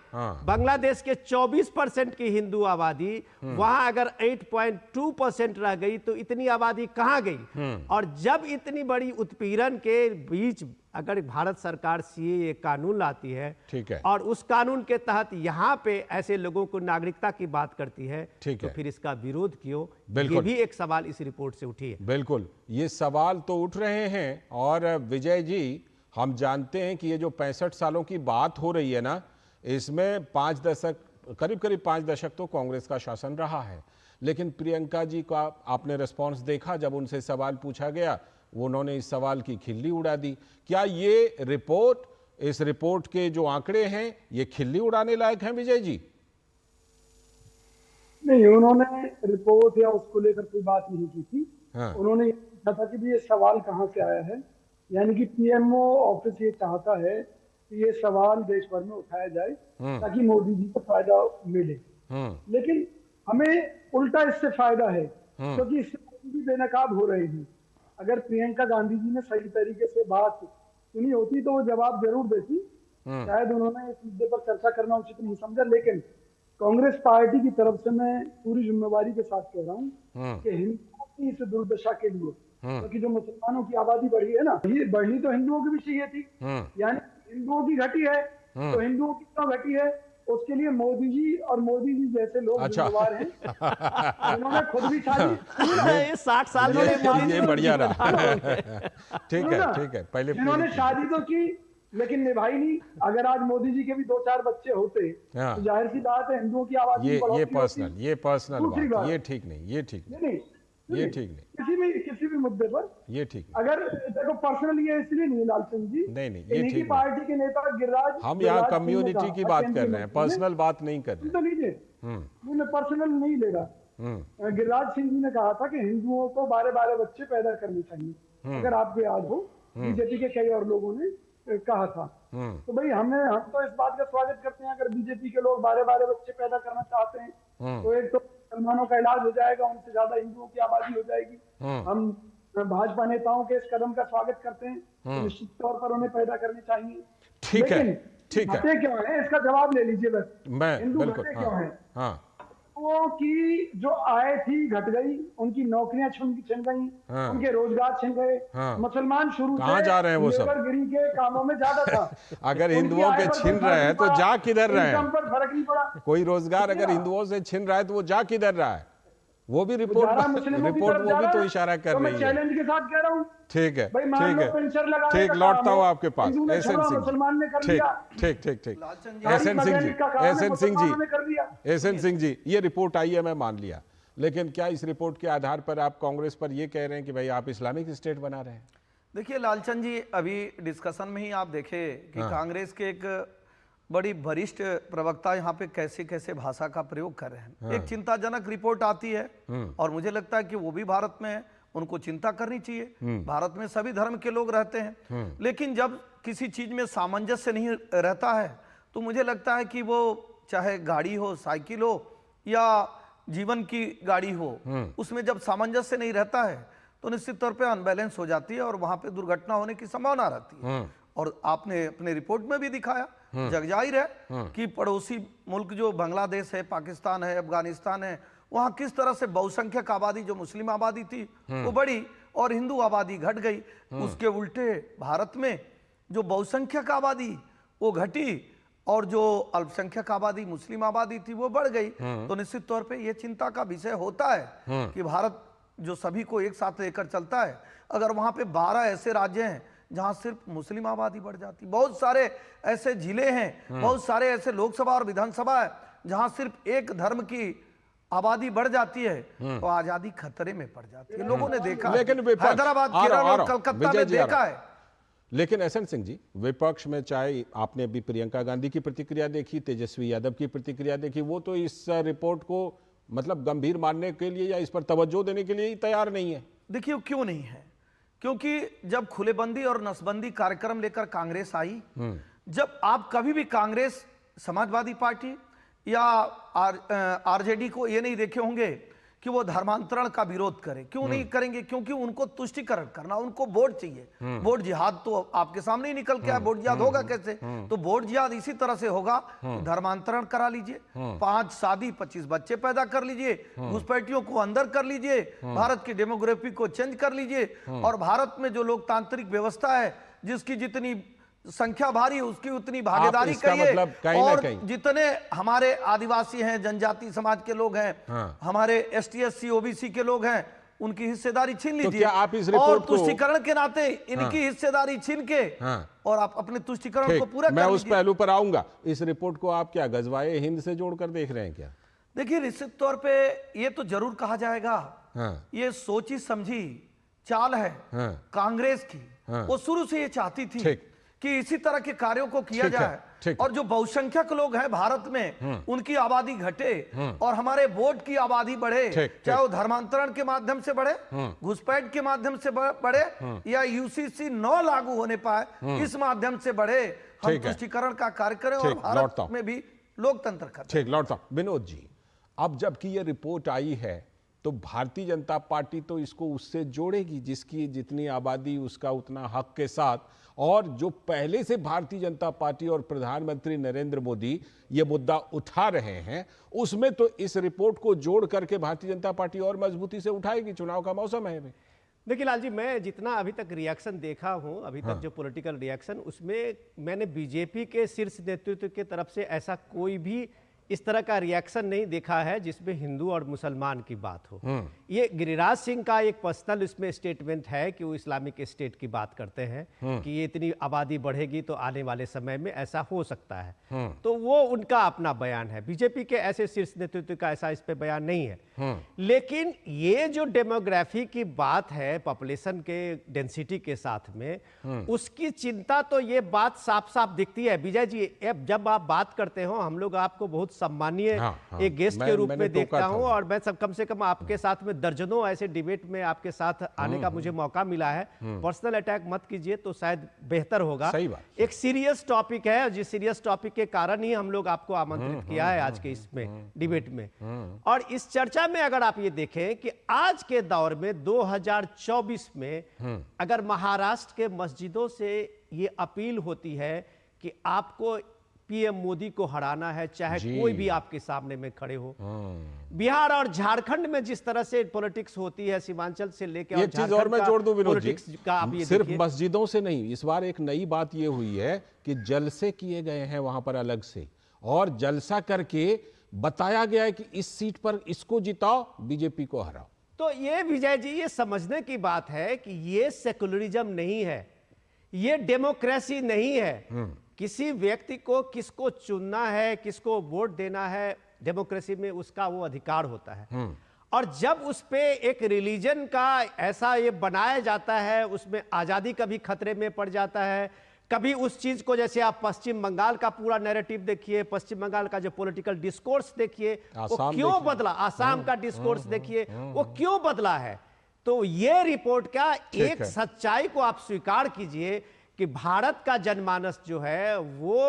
बांग्लादेश के 24% की हिंदू आबादी वहां अगर 8.2% रह गई तो इतनी आबादी कहां गई? और जब इतनी बड़ी उत्पीड़न के बीच अगर भारत सरकार CAA कानून लाती है, ठीक है, और उस कानून के तहत यहाँ पे ऐसे लोगों को नागरिकता की बात करती है, तो फिर इसका विरोध क्यों? ये भी एक सवाल इस रिपोर्ट से उठी है। बिल्कुल, ये सवाल तो उठ रहे हैं। और विजय जी, हम जानते हैं कि ये जो 65 सालों की बात हो रही है ना, इसमें 5 दशक, करीब 5 दशक तो कांग्रेस का शासन रहा है। लेकिन प्रियंका जी का आपने रिस्पॉन्स देखा जब उनसे सवाल पूछा गया, उन्होंने इस सवाल की खिल्ली उड़ा दी। क्या ये रिपोर्ट, इस रिपोर्ट के जो आंकड़े हैं, ये खिल्ली उड़ाने लायक हैं विजय जी? नहीं, उन्होंने रिपोर्ट या उसको लेकर कोई बात नहीं की थी। हाँ। उन्होंने ये पूछा था कि भी ये सवाल कहाँ से आया है, यानी कि पीएमओ ऑफिस ये चाहता है कि ये सवाल देश भर में उठाया जाए ताकि मोदी जी को फायदा मिले। लेकिन हमें उल्टा इससे फायदा है, क्योंकि इससे मोदी जी बेनकाब हो रहे हैं। अगर प्रियंका गांधी जी ने सही तरीके से बात सुनी होती तो वो जवाब जरूर देती। शायद उन्होंने इस मुद्दे पर चर्चा करना उचित नहीं समझा। लेकिन कांग्रेस पार्टी की तरफ से मैं पूरी जिम्मेवारी के साथ कह रहा हूँ कि हिंदुओं की इस दुर्दशा के लिए, क्योंकि जो मुसलमानों की आबादी बढ़ी है ना, ये बढ़नी तो हिंदुओं की भी चाहिए थी, यानी हिंदुओं की घटी है तो हिंदुओं की क्यों घटी है, उसके लिए मोदी जी और मोदी जी जैसे लोग जिम्मेवार हैं। उन्होंने खुद भी शादी 60 साल ये बढ़िया रहा। ठीक है पहले इन्होंने शादी तो की लेकिन निभाई नहीं। अगर आज मोदी जी के भी 2-4 बच्चे होते तो जाहिर सी बात है हिंदुओं की आबादी ये पर्सनल बात, ये ठीक नहीं किसी भी मुद्दे पर ये ठीक नहीं। अगर देखो पर्सनल ये इसलिए नहीं लालचंद जी, नहीं ये ठीक पार्टी के नेता गिरिराज, हम यहाँ कम्युनिटी की बात कर रहे हैं, पर्सनल बात नहीं कर रहे। तो लीजिए, मैं पर्सनल नहीं ले रहा। गिरिराज सिंह जी ने कहा था कि हिंदुओं को 12 बच्चे पैदा करने चाहिए। अगर आपको याद हो, बीजेपी के कई और लोगों ने कहा था। तो भाई हम तो इस बात का स्वागत करते हैं। अगर बीजेपी के लोग 12 बच्चे पैदा करना चाहते हैं तो एक तो मुसलमानों का इलाज हो जाएगा, उनसे ज्यादा हिंदुओं की आबादी हो जाएगी। हम भाजपा नेताओं के इस कदम का स्वागत करते हैं। तो निश्चित तौर पर उन्हें पैदा करने चाहिए। ठीक है क्यों है इसका जवाब ले लीजिए बस। हिंदू घटे क्यों है? वो की जो आय थी घट गई, उनकी नौकरियां छिन गई, उनके रोजगार छिन गए। मुसलमान शुरू कहाँ जा रहे हैं वो सब? गिरी के कामों में ज्यादा था। अगर हिंदुओं के छिन रहे हैं तो जा किधर रहे हैं? पर फर्क नहीं पड़ा। कोई रोजगार अगर हिंदुओं से छिन रहा है तो वो जा किधर रहा है? वो भी रिपोर्ट वो भी तो इशारा कर रही है। चैलेंज के साथ कह रहा हूँ। ठीक है ठीक, लौटता हूँ आपके पास। एसएन सिंह जी, ये रिपोर्ट आई है, मैं मान लिया, लेकिन क्या इस रिपोर्ट के आधार पर आप कांग्रेस पर ये कह रहे हैं कि भाई आप इस्लामिक स्टेट बना रहे हैं? देखिए लालचंद जी, अभी डिस्कशन में ही आप देखे कि कांग्रेस के एक बड़ी वरिष्ठ प्रवक्ता यहाँ पे कैसे कैसे भाषा का प्रयोग कर रहे हैं। एक चिंताजनक रिपोर्ट आती है और मुझे लगता है कि वो भी भारत में उनको चिंता करनी चाहिए। भारत में सभी धर्म के लोग रहते हैं, लेकिन जब किसी चीज में सामंजस्य नहीं रहता है तो मुझे लगता है कि वो चाहे गाड़ी हो, साइकिल हो या जीवन की गाड़ी हो, उसमें जब सामंजस्य नहीं रहता है तो निश्चित तौर पे अनबैलेंस हो जाती है और वहां पे दुर्घटना होने की संभावना रहती है। और आपने अपने रिपोर्ट में भी दिखाया, जग जाहिर है कि पड़ोसी मुल्क जो बांग्लादेश है, पाकिस्तान है, अफगानिस्तान है, वहां किस तरह से बहुसंख्यक आबादी जो मुस्लिम आबादी थी वो बढ़ी और हिंदू आबादी घट गई। उसके उल्टे भारत में जो बहुसंख्यक आबादी वो घटी और जो अल्पसंख्यक आबादी मुस्लिम आबादी थी वो बढ़ गई। तो निश्चित तौर पे ये चिंता का विषय होता है कि भारत जो सभी को एक साथ लेकर चलता है, अगर वहां पे 12 ऐसे राज्य हैं जहां सिर्फ मुस्लिम आबादी बढ़ जाती, बहुत सारे ऐसे जिले हैं, बहुत सारे ऐसे लोकसभा और विधानसभा है जहां सिर्फ एक धर्म की आबादी बढ़ जाती है तो आजादी खतरे में पड़ जाती है। लोगों ने देखा, हैदराबाद, केरल और कलकत्ता में देखा है। लेकिन एसएन सिंह जी, विपक्ष में चाहे आपने अभी प्रियंका गांधी की प्रतिक्रिया देखी, तेजस्वी यादव की प्रतिक्रिया देखी, वो तो इस रिपोर्ट को मतलब गंभीर मानने के लिए या इस पर तवज्जो देने के लिए ही तैयार नहीं है। देखिए क्यों नहीं है, क्योंकि जब खुलेबंदी और नसबंदी कार्यक्रम लेकर कांग्रेस आई, जब आप कभी भी कांग्रेस, समाजवादी पार्टी या आरजेडी को ये नहीं देखे होंगे कि वो धर्मांतरण का विरोध करे। क्यों नहीं करेंगे? क्योंकि उनको तुष्टिकरण करना, उनको वोट चाहिए। वोट जिहाद तो आपके सामने ही निकल के आया, वोट जिहाद होगा कैसे? तो वोट जिहाद इसी तरह से होगा, धर्मांतरण करा लीजिए, 5 शादी 25 बच्चे पैदा कर लीजिए, घुसपैठियों को अंदर कर लीजिए, भारत की डेमोग्राफी को चेंज कर लीजिए और भारत में जो लोकतांत्रिक व्यवस्था है, जिसकी जितनी संख्या भारी उसकी उतनी भागीदारी करिए। मतलब और जितने हमारे आदिवासी हैं, जनजाति समाज के लोग हैं, हमारे एसटी एससी ओबीसी के लोग हैं, उनकी हिस्सेदारी छीन लीजिए। तो आप इस रिपोर्ट और तुष्टिकरण के नाते इनकी हिस्सेदारी छीन के और आप अपने तुष्टिकरण को पूरा कर लीजिए। मैं उस पहलू पर आऊंगा। इस रिपोर्ट को आप क्या गजवाए हिंद से जोड़कर देख रहे हैं क्या? देखिए निश्चित तौर पे ये तो जरूर कहा जाएगा, ये सोची समझी चाल है कांग्रेस की। वो शुरू से ये चाहती थी कि इसी तरह के कार्यों को किया जाए और जो बहुसंख्यक लोग हैं भारत में उनकी आबादी घटे और हमारे वोट की आबादी बढ़े, चाहे वो धर्मांतरण के माध्यम से बढ़े, घुसपैठ के माध्यम से बढ़े या यूसीसी 9 लागू होने पाए, इस माध्यम से बढ़े, हम तुष्टीकरण का कार्य करें और भारत में भी लोकतंत्र करें। ठीक, लौटता हूं विनोद जी। अब जबकि ये रिपोर्ट आई है तो भारतीय जनता पार्टी तो इसको उससे जोड़ेगी जिसकी जितनी आबादी उसका उतना हक के साथ, और जो पहले से भारतीय जनता पार्टी और प्रधानमंत्री नरेंद्र मोदी ये मुद्दा उठा रहे हैं उसमें तो इस रिपोर्ट को जोड़ करके भारतीय जनता पार्टी और मजबूती से उठाएगी। चुनाव का मौसम है। देखिए लाल जी, मैं जितना अभी तक रिएक्शन देखा हूं, अभी तक जो पॉलिटिकल रिएक्शन, उसमें मैंने बीजेपी के शीर्ष नेतृत्व की तरफ से ऐसा कोई भी इस तरह का रिएक्शन नहीं देखा है जिसमें हिंदू और मुसलमान की बात हो। ये गिरिराज सिंह का एक पर्सनल इसमें स्टेटमेंट है कि वो इस्लामिक स्टेट की बात करते हैं कि ये इतनी आबादी बढ़ेगी तो आने वाले समय में ऐसा हो सकता है, तो वो उनका अपना बयान है। बीजेपी के ऐसे शीर्ष नेतृत्व का ऐसा इस पे बयान नहीं है। लेकिन ये जो डेमोग्राफी की बात है पॉपुलेशन के डेंसिटी के साथ में, उसकी चिंता तो ये बात साफ साफ दिखती है। विजय जी, जब आप बात करते हो हम लोग आपको बहुत सम्मानीय एक गेस्ट के रूप में देखता हूं, और मैं सब कम से कम आपके साथ में दर्जनों ऐसे डिबेट में आपके साथ आने का मुझे मौका मिला है। पर्सनल अटैक मत कीजिए तो शायद बेहतर होगा। सही बात। एक सीरियस टॉपिक है, जिस सीरियस टॉपिक के कारण ही हम लोग आपको आमंत्रित किया है आज के इसमें डिबेट में। और इस चर्चा में अगर आप ये देखें कि आज के दौर में 2024 में अगर महाराष्ट्र के मस्जिदों से ये अपील होती है कि आपको पीएम मोदी को हराना है, चाहे कोई भी आपके सामने में खड़े हो। बिहार और झारखंड में जिस तरह से पॉलिटिक्स होती है, सीमांचल से लेकर ये चीज और मैं जोड़ दूं विनोद जी, सिर्फ देखिए। मस्जिदों से नहीं, इस बार एक नई बात ये हुई है कि जलसे किए गए हैं वहां पर अलग से, और जलसा करके बताया गया है कि इस सीट पर इसको जिताओ, बीजेपी को हराओ। तो ये विजय जी, ये समझने की बात है कि ये सेकुलरिज्म नहीं है, ये डेमोक्रेसी नहीं है। किसी व्यक्ति को किसको चुनना है, किसको वोट देना है, डेमोक्रेसी में उसका वो अधिकार होता है। और जब उस पे एक रिलीजन का ऐसा ये बनाया जाता है, उसमें आजादी कभी खतरे में पड़ जाता है, कभी उस चीज को, जैसे आप पश्चिम बंगाल का पूरा नैरेटिव देखिए, पश्चिम बंगाल का जो पॉलिटिकल डिस्कोर्स देखिए वो क्यों बदला, आसाम का डिस्कोर्स देखिए वो क्यों बदला है। तो ये रिपोर्ट का एक सच्चाई को आप स्वीकार कीजिए कि भारत का जनमानस जो है वो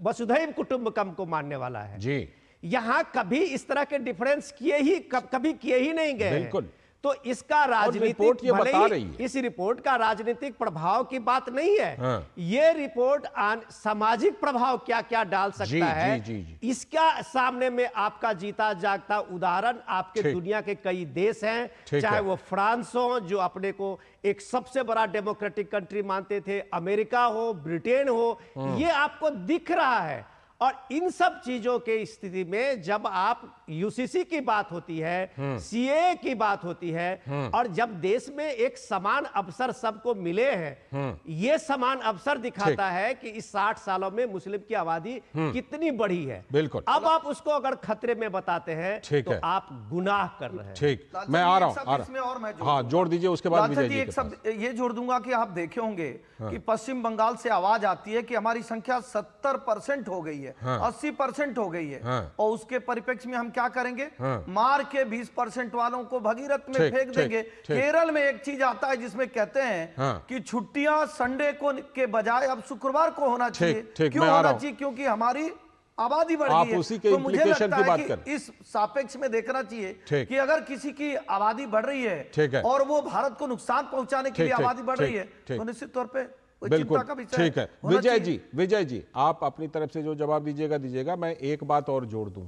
वसुधैव कुटुंबकम को मानने वाला है जी। यहां कभी इस तरह के डिफरेंस कभी किए ही नहीं गए। बिल्कुल। तो इसका राजनीतिक, इस रिपोर्ट का राजनीतिक प्रभाव की बात नहीं है। ये रिपोर्ट सामाजिक प्रभाव क्या क्या डाल सकता है, इसका सामने में आपका जीता जागता उदाहरण आपके दुनिया के कई देश हैं, चाहे वो फ्रांस हो जो अपने को एक सबसे बड़ा डेमोक्रेटिक कंट्री मानते थे, अमेरिका हो, ब्रिटेन हो, ये आपको दिख रहा है। और इन सब चीजों के स्थिति में जब आप यूसीसी की बात होती है, सीए की बात होती है, और जब देश में एक समान अवसर सबको मिले हैं, ये समान अवसर दिखाता है कि इस 60 सालों में मुस्लिम की आबादी कितनी बढ़ी है। बिल्कुल। अब आप उसको अगर खतरे में बताते हैं तो आप गुनाह कर रहे हैं। ठीक, मैं आ रहा हूं। हाँ, जोड़ दीजिए, उसके बाद विजय जी एक शब्द ये जोड़ दूंगा कि आप देखे होंगे कि पश्चिम बंगाल से आवाज आती है कि हमारी संख्या 70% हो गई है, 80% हो गई है, और उसके परिप्रेक्ष्य में हम क्या करेंगे, मार के 20% वालों को भगीरथ में फेंक देंगे। केरल में एक चीज आता है जिसमें कहते हैं कि छुट्टियां संडे को के बजाय अब शुक्रवार को होना चाहिए। क्यों होना चाहिए? क्योंकि हमारी आबादी बढ़ गई है। तो मुझे लगता है कि इस सापेक्ष में देखना चाहिए कि अगर किसी की आबादी बढ़ रही है और वो भारत को नुकसान पहुंचाने के लिए आबादी बढ़ रही है तो निश्चित तौर पर बिल्कुल ठीक है। विजय जी आप अपनी तरफ से जो जवाब दीजिएगा। मैं एक बात और जोड़ दूं,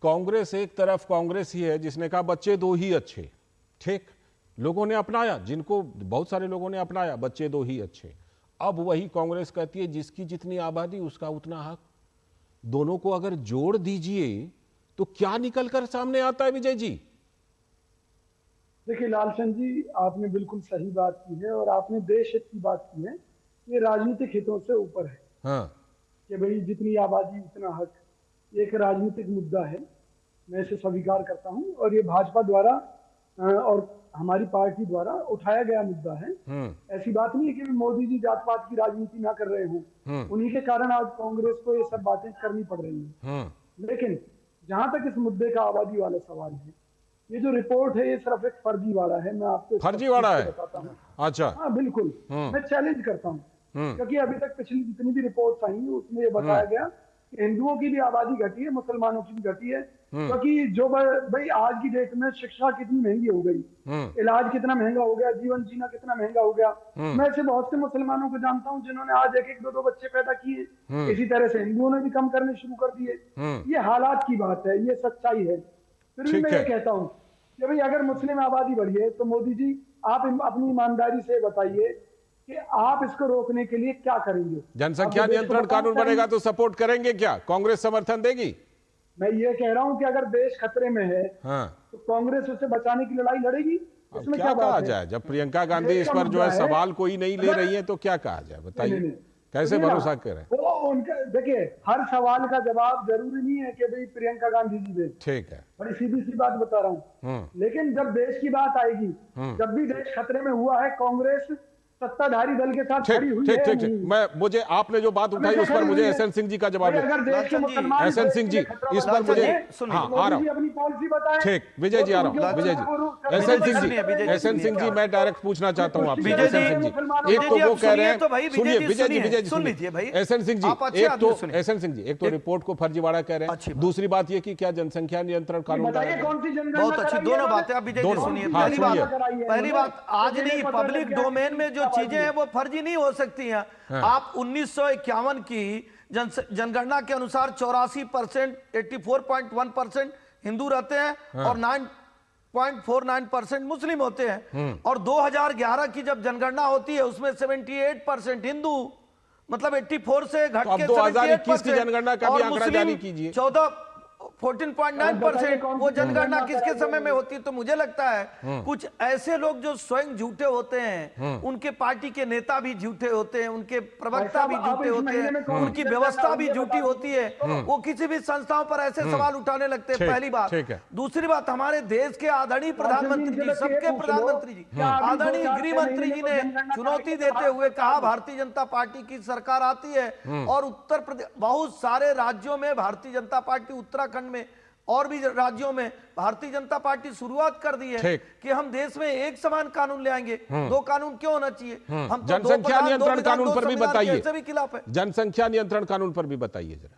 कांग्रेस एक तरफ कांग्रेस ही है जिसने कहा बच्चे दो ही अच्छे, ठीक, लोगों ने अपनाया, जिनको बहुत सारे लोगों ने अपनाया, बच्चे दो ही अच्छे। अब वही कांग्रेस कहती है जिसकी जितनी आबादी उसका उतना हक। दोनों को अगर जोड़ दीजिए तो क्या निकल कर सामने आता है विजय जी? देखिए लालचंद जी, आपने बिल्कुल सही बात की है और आपने देश हित की बात की है। ये राजनीतिक हितों से ऊपर है कि भाई जितनी आबादी उतना हक, एक राजनीतिक मुद्दा है, मैं इसे स्वीकार करता हूं। और ये भाजपा द्वारा और हमारी पार्टी द्वारा उठाया गया मुद्दा है। ऐसी बात नहीं है कि मोदी जी जात पात की राजनीति ना कर रहे हों, उन्हीं के कारण आज कांग्रेस को ये सब बातें करनी पड़ रही हैं। लेकिन जहां तक इस मुद्दे का आबादी वाला सवाल है, ये जो रिपोर्ट है ये सिर्फ एक फर्जीवाड़ा है। मैं आपको फर्जीवाड़ा है? बताता हूँ। अच्छा, हाँ बिल्कुल, मैं चैलेंज करता हूँ, क्योंकि अभी तक पिछली जितनी भी रिपोर्ट्स आई उसमें ये बताया गया कि हिंदुओं की भी आबादी घटी है, मुसलमानों की भी घटी है, क्योंकि जो भाई आज की डेट में शिक्षा कितनी महंगी हो गई, इलाज कितना महंगा हो गया, जीवन जीना कितना महंगा हो गया। मैं ऐसे बहुत से मुसलमानों को जानता हूँ जिन्होंने आज एक दो बच्चे पैदा किए, इसी तरह से हिंदुओं ने भी कम करने शुरू कर दिए। ये हालात की बात है, ये सच्चाई है। फिर भी मैं ये कहता हूँ कि भाई अगर मुस्लिम आबादी बढ़ी है तो मोदी जी आप अपनी ईमानदारी से बताइए कि आप इसको रोकने के लिए क्या करेंगे। जनसंख्या नियंत्रण कानून बनेगा तो सपोर्ट करेंगे क्या? कांग्रेस समर्थन देगी? मैं ये कह रहा हूं कि अगर देश खतरे में है तो कांग्रेस उसे बचाने की लड़ाई लड़ेगी। इसमें क्या कहा जाए? जब प्रियंका गांधी इस पर जो है सवाल कोई नहीं ले रही है तो क्या कहा जाए, बताइए कैसे भरोसा करें? वो उनका देखिए, हर सवाल का जवाब जरूरी नहीं है कि भाई प्रियंका गांधी जी दे। ठीक है, बड़ी सीधी सी बात बता रहा हूँ। लेकिन जब देश की बात आएगी, जब भी देश खतरे में हुआ है, कांग्रेस सत्ताधारी दल के साथ खड़ी हुई है। ठीक, मुझे आपने जो बात उठाई उस पर मुझे एसएन सिंह जी का जवाब एसएन सिंह जी इस पर मुझे आ रहा हूँ। ठीक, विजय जी आ रहा हूँ। विजय जी, एसएन सिंह जी मैं डायरेक्ट पूछना चाहता हूँ आपसे। एसएन सिंह जी, एक तो वो कह रहे हैं, सुनिए विजय जी सुन लीजिए भाई। एसएन सिंह जी, एसएन सिंह जी एक तो रिपोर्ट को फर्जीवाड़ा कह रहे हैं, दूसरी बात ये कि क्या जनसंख्या नियंत्रण कानून बहुत अच्छी दोनों बातें आप विजय जी सुनिए। पहली बात आज नहीं, पब्लिक डोमेन में जो चीजें हैं वो फर्जी नहीं हो सकती हैं। आप 1951 की जनगणना के अनुसार 84%, 84.1% हिंदू रहते हैं और 9.49% मुस्लिम होते हैं। और 2011 की जब जनगणना होती है उसमें 78% हिंदू, मतलब 84 से घट के 2021 की जनगणना का भी आंकड़ा जारी कीजिए। 14.9% वो जनगणना किसके समय में होती है? तो मुझे लगता है कुछ ऐसे लोग जो स्वयं झूठे होते हैं, उनके पार्टी के नेता भी झूठे होते हैं, उनके प्रवक्ता भी झूठे होते हैं, उनकी व्यवस्था भी झूठी होती है, वो किसी भी संस्थाओं पर ऐसे सवाल उठाने लगते हैं। पहली बात। दूसरी बात, हमारे देश के आदरणीय प्रधानमंत्री जी, सबके प्रधानमंत्री जी, आदरणीय गृह मंत्री जी ने चुनौती देते हुए कहा भारतीय जनता पार्टी की सरकार आती है और उत्तर प्रदेश, बहुत सारे राज्यों में भारतीय जनता पार्टी, उत्तराखंड में और भी राज्यों में भारतीय जनता पार्टी शुरुआत कर दी है कि हम देश में एक समान कानून ले आएंगे। दो कानून क्यों होना चाहिए? हम जनसंख्या नियंत्रण कानून पर भी बताइए, भी खिलाफ है। जनसंख्या नियंत्रण कानून पर भी बताइए जरा।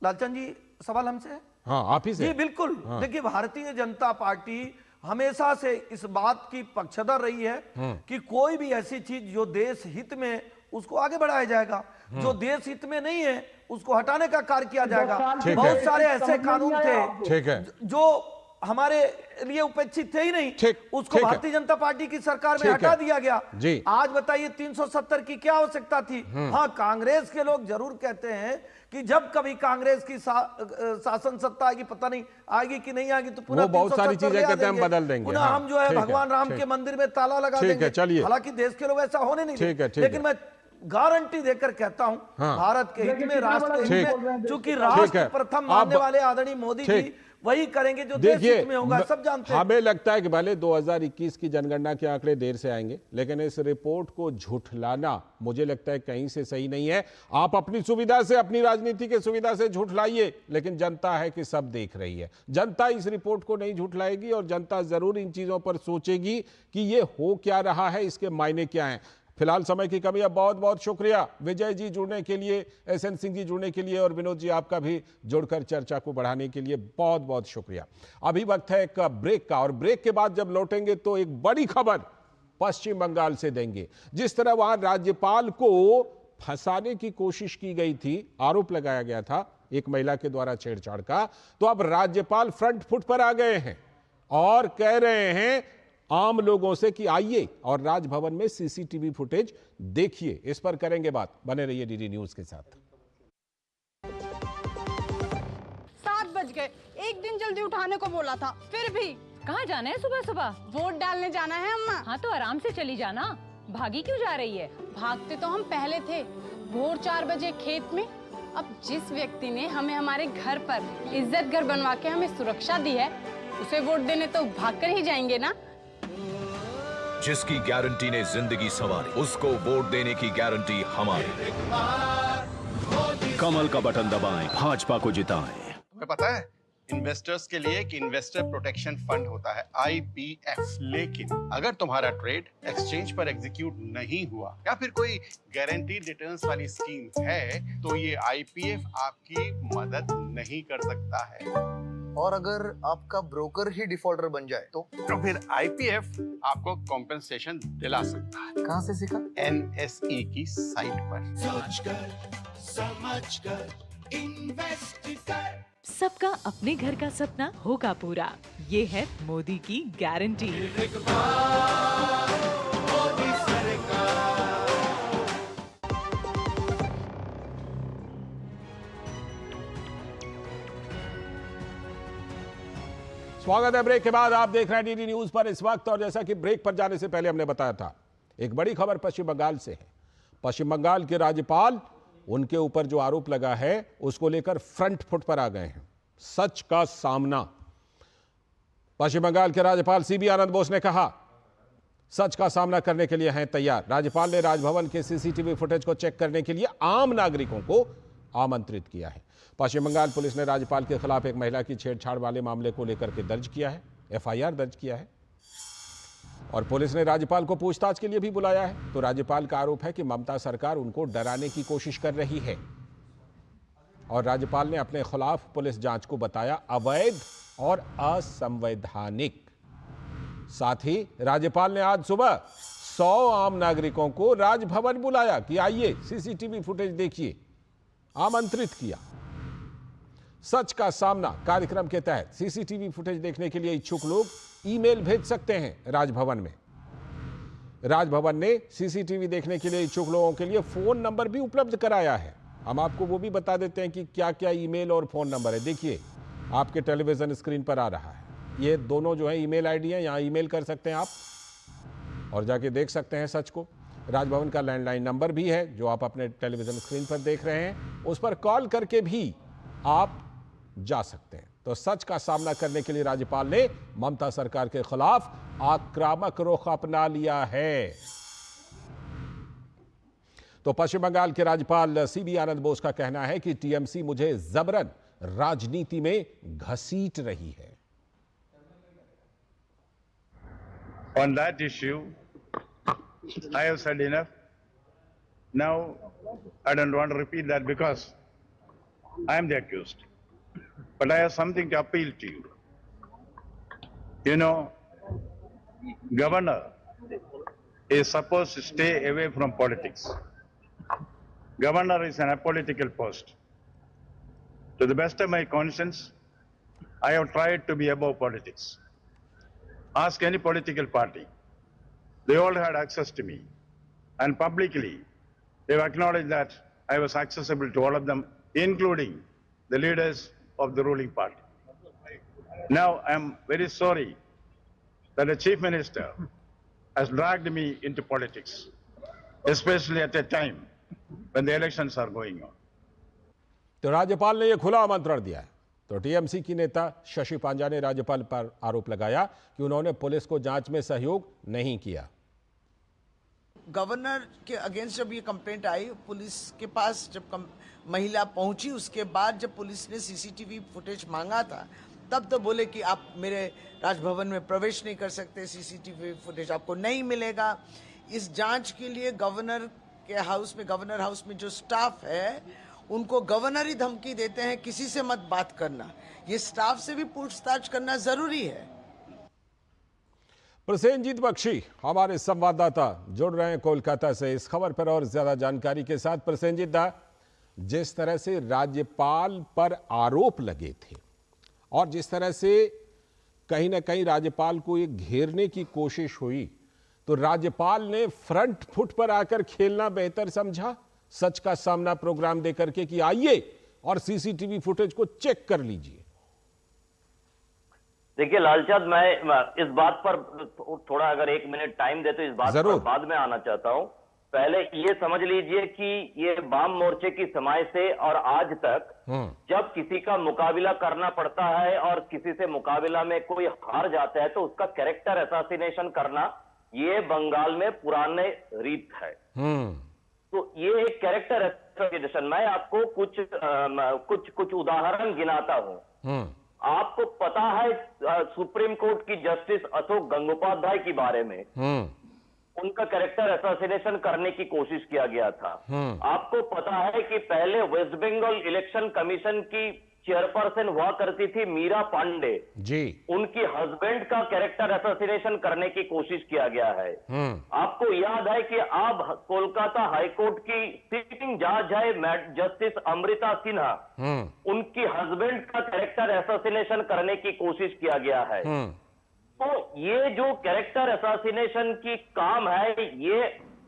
लालचंद जी सवाल हमसे है? हाँ, आप ही से। जी बिल्कुल। देखिए, भारतीय जनता पार्टी हमेशा से इस बात की पक्षधर रही है कि कोई भी ऐसी चीज जो देश हित में, उसको आगे बढ़ाया जाएगा, जो देश हित में नहीं है उसको हटाने का कार्य किया जाएगा। बहुत सारे ऐसे कानून थे जो हमारे लिए उपेक्षित थे ही नहीं, उसको भारतीय जनता पार्टी की सरकार में हटा दिया गया। आज बताइए 370 की क्या आवश्यकता थी? हाँ, कांग्रेस के लोग जरूर कहते हैं कि जब कभी कांग्रेस की शासन सत्ता आएगी, पता नहीं आएगी कि नहीं आएगी, तो पुनः बहुत सारी चीजें कहते हैं हम बदल देंगे, पुनः हम जो है भगवान राम के मंदिर में ताला लगा देंगे। हालांकि देश के लोग ऐसा होने नहीं देंगे, लेकिन मैं गारंटी देकर कहता हूं भारत के हित में, राष्ट्र हित में, चूंकि राष्ट्र प्रथम मानने वाले आदरणीय मोदी जी वही करेंगे जो देश हित में होगा, सब जानते हैं। हमें लगता है कि भले 2021 की जनगणना के आंकड़े देर से आएंगे, लेकिन इस रिपोर्ट को झुठलाना मुझे लगता है कहीं से सही नहीं है। आप अपनी सुविधा से, अपनी राजनीति की सुविधा से झुठलाइए, लेकिन जनता है कि सब देख रही है। जनता इस रिपोर्ट को नहीं झुठलाएगी और जनता जरूर इन चीजों पर सोचेगी कि ये हो क्या रहा है, इसके मायने क्या हैं। फिलहाल समय की कमी है। बहुत बहुत शुक्रिया विजय जी जुड़ने के लिए, एसएन सिंह जी जुड़ने के लिए, और विनोद जी आपका भी जुड़कर चर्चा को बढ़ाने के लिए बहुत बहुत शुक्रिया। अभी वक्त है एक ब्रेक का, और ब्रेक के बाद जब लौटेंगे तो एक बड़ी खबर पश्चिम बंगाल से देंगे। जिस तरह वहां राज्यपाल को फंसाने की कोशिश की गई थी, आरोप लगाया गया था एक महिला के द्वारा छेड़छाड़ का, तो अब राज्यपाल फ्रंट फुट पर आ गए हैं और कह रहे हैं आम लोगों से कि आइए और राजभवन में सीसीटीवी फुटेज देखिए। इस पर करेंगे बात, बने रहिए डीडी न्यूज के साथ। 7 बज गए, एक दिन जल्दी उठाने को बोला था, फिर भी। कहाँ जाना है सुबह सुबह? वोट डालने जाना है अम्मा। हाँ तो आराम से चली जाना, भागी क्यों जा रही है? भागते तो हम पहले थे, भोर 4 बजे खेत में। अब जिस व्यक्ति ने हमें हमारे घर पर इज्जत घर बनवा के हमें सुरक्षा दी है, उसे वोट देने तो भागकर ही जाएंगे ना। जिसकी गारंटी ने जिंदगी संवारी, उसको वोट देने की गारंटी हमारी। कमल का बटन दबाएं, भाजपा को जिताएं। तुम्हें पता है इन्वेस्टर्स के लिए एक इन्वेस्टर प्रोटेक्शन फंड होता है IPF, लेकिन अगर तुम्हारा ट्रेड एक्सचेंज पर एग्जीक्यूट नहीं हुआ या फिर कोई गारंटीड रिटर्न्स वाली स्कीम है तो ये IPF आपकी मदद नहीं कर सकता है। और अगर आपका ब्रोकर ही डिफॉल्टर बन जाए तो फिर IPF आपको कॉम्पेंसेशन दिला सकता है। कहाँ से सीखा? NSE की साइट पर। समझकर इन्वेस्ट कर। सबका अपने घर का सपना होगा पूरा, ये है मोदी की गारंटी। स्वागत है ब्रेक के बाद। आप देख रहे हैं डीडी न्यूज पर इस वक्त, और जैसा कि ब्रेक पर जाने से पहले हमने बताया था, एक बड़ी खबर पश्चिम बंगाल से है। पश्चिम बंगाल के राज्यपाल, उनके ऊपर जो आरोप लगा है उसको लेकर फ्रंट फुट पर आ गए हैं। सच का सामना। पश्चिम बंगाल के राज्यपाल सीबी आनंद बोस ने कहा सच का सामना करने के लिए हैं तैयार। राज्यपाल ने राजभवन के सीसीटीवी फुटेज को चेक करने के लिए आम नागरिकों को आमंत्रित किया है। पश्चिम बंगाल पुलिस ने राज्यपाल के खिलाफ एक महिला की छेड़छाड़ वाले मामले को लेकर के दर्ज किया है, FIR दर्ज किया है, और पुलिस ने राज्यपाल को पूछताछ के लिए भी बुलाया है। तो राज्यपाल का आरोप है कि ममता सरकार उनको डराने की कोशिश कर रही है, और राज्यपाल ने अपने खिलाफ पुलिस जांच को बताया अवैध और असंवैधानिक। साथ ही राज्यपाल ने आज सुबह 100 आम नागरिकों को राजभवन बुलाया कि आइए सीसीटीवी फुटेज देखिए, आमंत्रित किया। सच का सामना कार्यक्रम के तहत सीसीटीवी फुटेज देखने के लिए इच्छुक लोग ईमेल भेज सकते हैं राजभवन में। राजभवन ने सीसीटीवी देखने के लिए इच्छुक लोगों के लिए फोन नंबर भी उपलब्ध कराया है। हम आपको वो भी बता देते हैं कि क्या क्या ईमेल और फोन नंबर है। देखिए आपके टेलीविजन स्क्रीन पर आ रहा है, ये दोनों जो है ईमेल आईडी है, यहां ईमेल कर सकते हैं आप और जाके देख सकते हैं सच को। राजभवन का लैंडलाइन नंबर भी है जो आप अपने टेलीविजन स्क्रीन पर देख रहे हैं, उस पर कॉल करके भी आप जा सकते हैं। तो सच का सामना करने के लिए राज्यपाल ने ममता सरकार के खिलाफ आक्रामक रुख अपना लिया है। तो पश्चिम बंगाल के राज्यपाल सीबी आनंद बोस का कहना है कि टीएमसी मुझे जबरन राजनीति में घसीट रही है। On that issue, I have said enough. Now, I don't want to repeat that because I am the accused. But I have something to appeal to you. You know, governor is supposed to stay away from politics. Governor is an apolitical post. To the best of my conscience, I have tried to be above politics. Ask any political party. They all had access to me. And publicly, they've acknowledged that I was accessible to all of them, including the leaders of the ruling party. Now, I'm very sorry that the Chief Minister has dragged me into politics, especially at a time when the elections are going on. तो राज्यपाल ने यह खुला आमंत्रण दिया है। तो TMC की नेता शशि पांजा ने राज्यपाल पर आरोप लगाया कि उन्होंने पुलिस को जांच में सहयोग नहीं किया। गवर्नर के अगेंस्ट जब ये कंप्लेंट आई, पुलिस के पास जब महिला पहुंची, उसके बाद जब पुलिस ने सीसीटीवी फुटेज मांगा था, तब तो बोले कि आप मेरे राजभवन में प्रवेश नहीं कर सकते, सीसीटीवी फुटेज आपको नहीं मिलेगा। इस जांच के लिए गवर्नर हाउस में जो स्टाफ है, उनको गवर्नर ही धमकी देते हैं किसी से मत बात करना। ये स्टाफ से भी पूछताछ करना जरूरी है। प्रसेनजीत बख्शी हमारे संवाददाता जुड़ रहे हैं कोलकाता से इस खबर पर और ज्यादा जानकारी के साथ। प्रसेनजीत दा, जिस तरह से राज्यपाल पर आरोप लगे थे और जिस तरह से कहीं ना कहीं राज्यपाल को ये घेरने की कोशिश हुई, तो राज्यपाल ने फ्रंट फुट पर आकर खेलना बेहतर समझा, सच का सामना प्रोग्राम देकर के कि आइए और सीसीटीवी फुटेज को चेक कर लीजिए। देखिए लालचंद, मैं इस बात पर थोड़ा अगर 1 मिनट टाइम दे तो इस बात पर बाद में आना चाहता हूं। पहले ये समझ लीजिए कि ये वाम मोर्चे की समय से और आज तक जब किसी का मुकाबला करना पड़ता है और किसी से मुकाबला में कोई हार जाता है तो उसका कैरेक्टर असैसिनेशन करना ये बंगाल में पुराने रीत है। तो ये एक कैरेक्टर असैसिनेशन, मैं आपको कुछ उदाहरण गिनाता हूं। आपको पता है सुप्रीम कोर्ट की जस्टिस अशोक गंगोपाध्याय के बारे में उनका कैरेक्टर असैसिनेशन करने की कोशिश किया गया था। आपको पता है कि पहले वेस्ट बंगाल इलेक्शन कमीशन की चेयरपर्सन हुआ करती थी मीरा पांडे जी, उनकी हस्बैंड का कैरेक्टर असैसिनेशन करने की कोशिश किया गया है। आपको याद है कि अब कोलकाता हाईकोर्ट की सिटिंग जज है जस्टिस अमृता सिन्हा, उनकी हस्बैंड का कैरेक्टर असैसिनेशन करने की कोशिश किया गया है। तो ये जो कैरेक्टर असैसिनेशन की काम है ये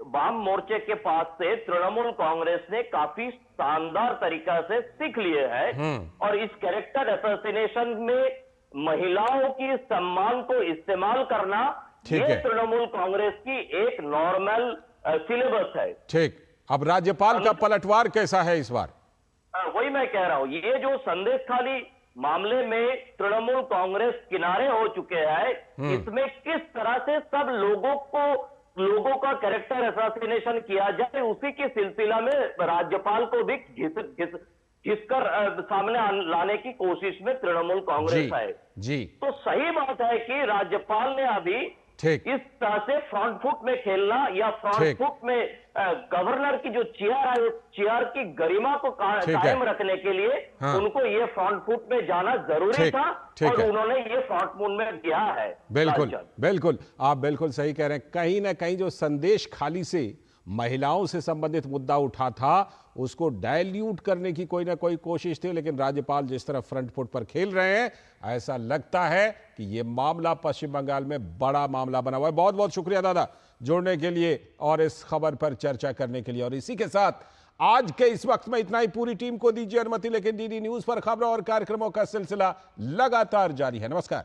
वाम मोर्चे के पास से तृणमूल कांग्रेस ने काफी शानदार तरीका से सीख लिए हैं और इस कैरेक्टर असैसिनेशन में महिलाओं की सम्मान को इस्तेमाल करना ये तृणमूल कांग्रेस की एक नॉर्मल सिलेबस है। ठीक, अब राज्यपाल का पलटवार कैसा है इस बार? वही मैं कह रहा हूं, ये जो संदेश खाली मामले में तृणमूल कांग्रेस किनारे हो चुके हैं, इसमें किस तरह से सब लोगों का कैरेक्टर असैसिनेशन किया जाए उसी के सिलसिला में राज्यपाल को भी घिसकर सामने लाने की कोशिश में तृणमूल कांग्रेस है जी। तो सही बात है कि राज्यपाल ने अभी इस तरह से फ्रंट फुट में खेलना या फ्रंट फुट में गवर्नर की जो चेयर है उस चेयर की गरिमा को कायम रखने के लिए उनको ये फ्रंट फुट में जाना जरूरी था और उन्होंने ये फ्रंट फुट में किया है। बिल्कुल बिल्कुल, आप बिल्कुल सही कह रहे हैं। कहीं ना कहीं जो संदेश खाली से महिलाओं से संबंधित मुद्दा उठा था उसको डाइल्यूट करने की कोई ना कोई कोशिश थी, लेकिन राज्यपाल जिस तरह फ्रंट फुट पर खेल रहे हैं ऐसा लगता है कि ये मामला पश्चिम बंगाल में बड़ा मामला बना हुआ है। बहुत बहुत शुक्रिया दादा जुड़ने के लिए और इस खबर पर चर्चा करने के लिए। और इसी के साथ आज के इस वक्त में इतना ही। पूरी टीम को दीजिए अनुमति, लेकिन डीडी न्यूज पर खबरों और कार्यक्रमों का सिलसिला लगातार जारी है। नमस्कार।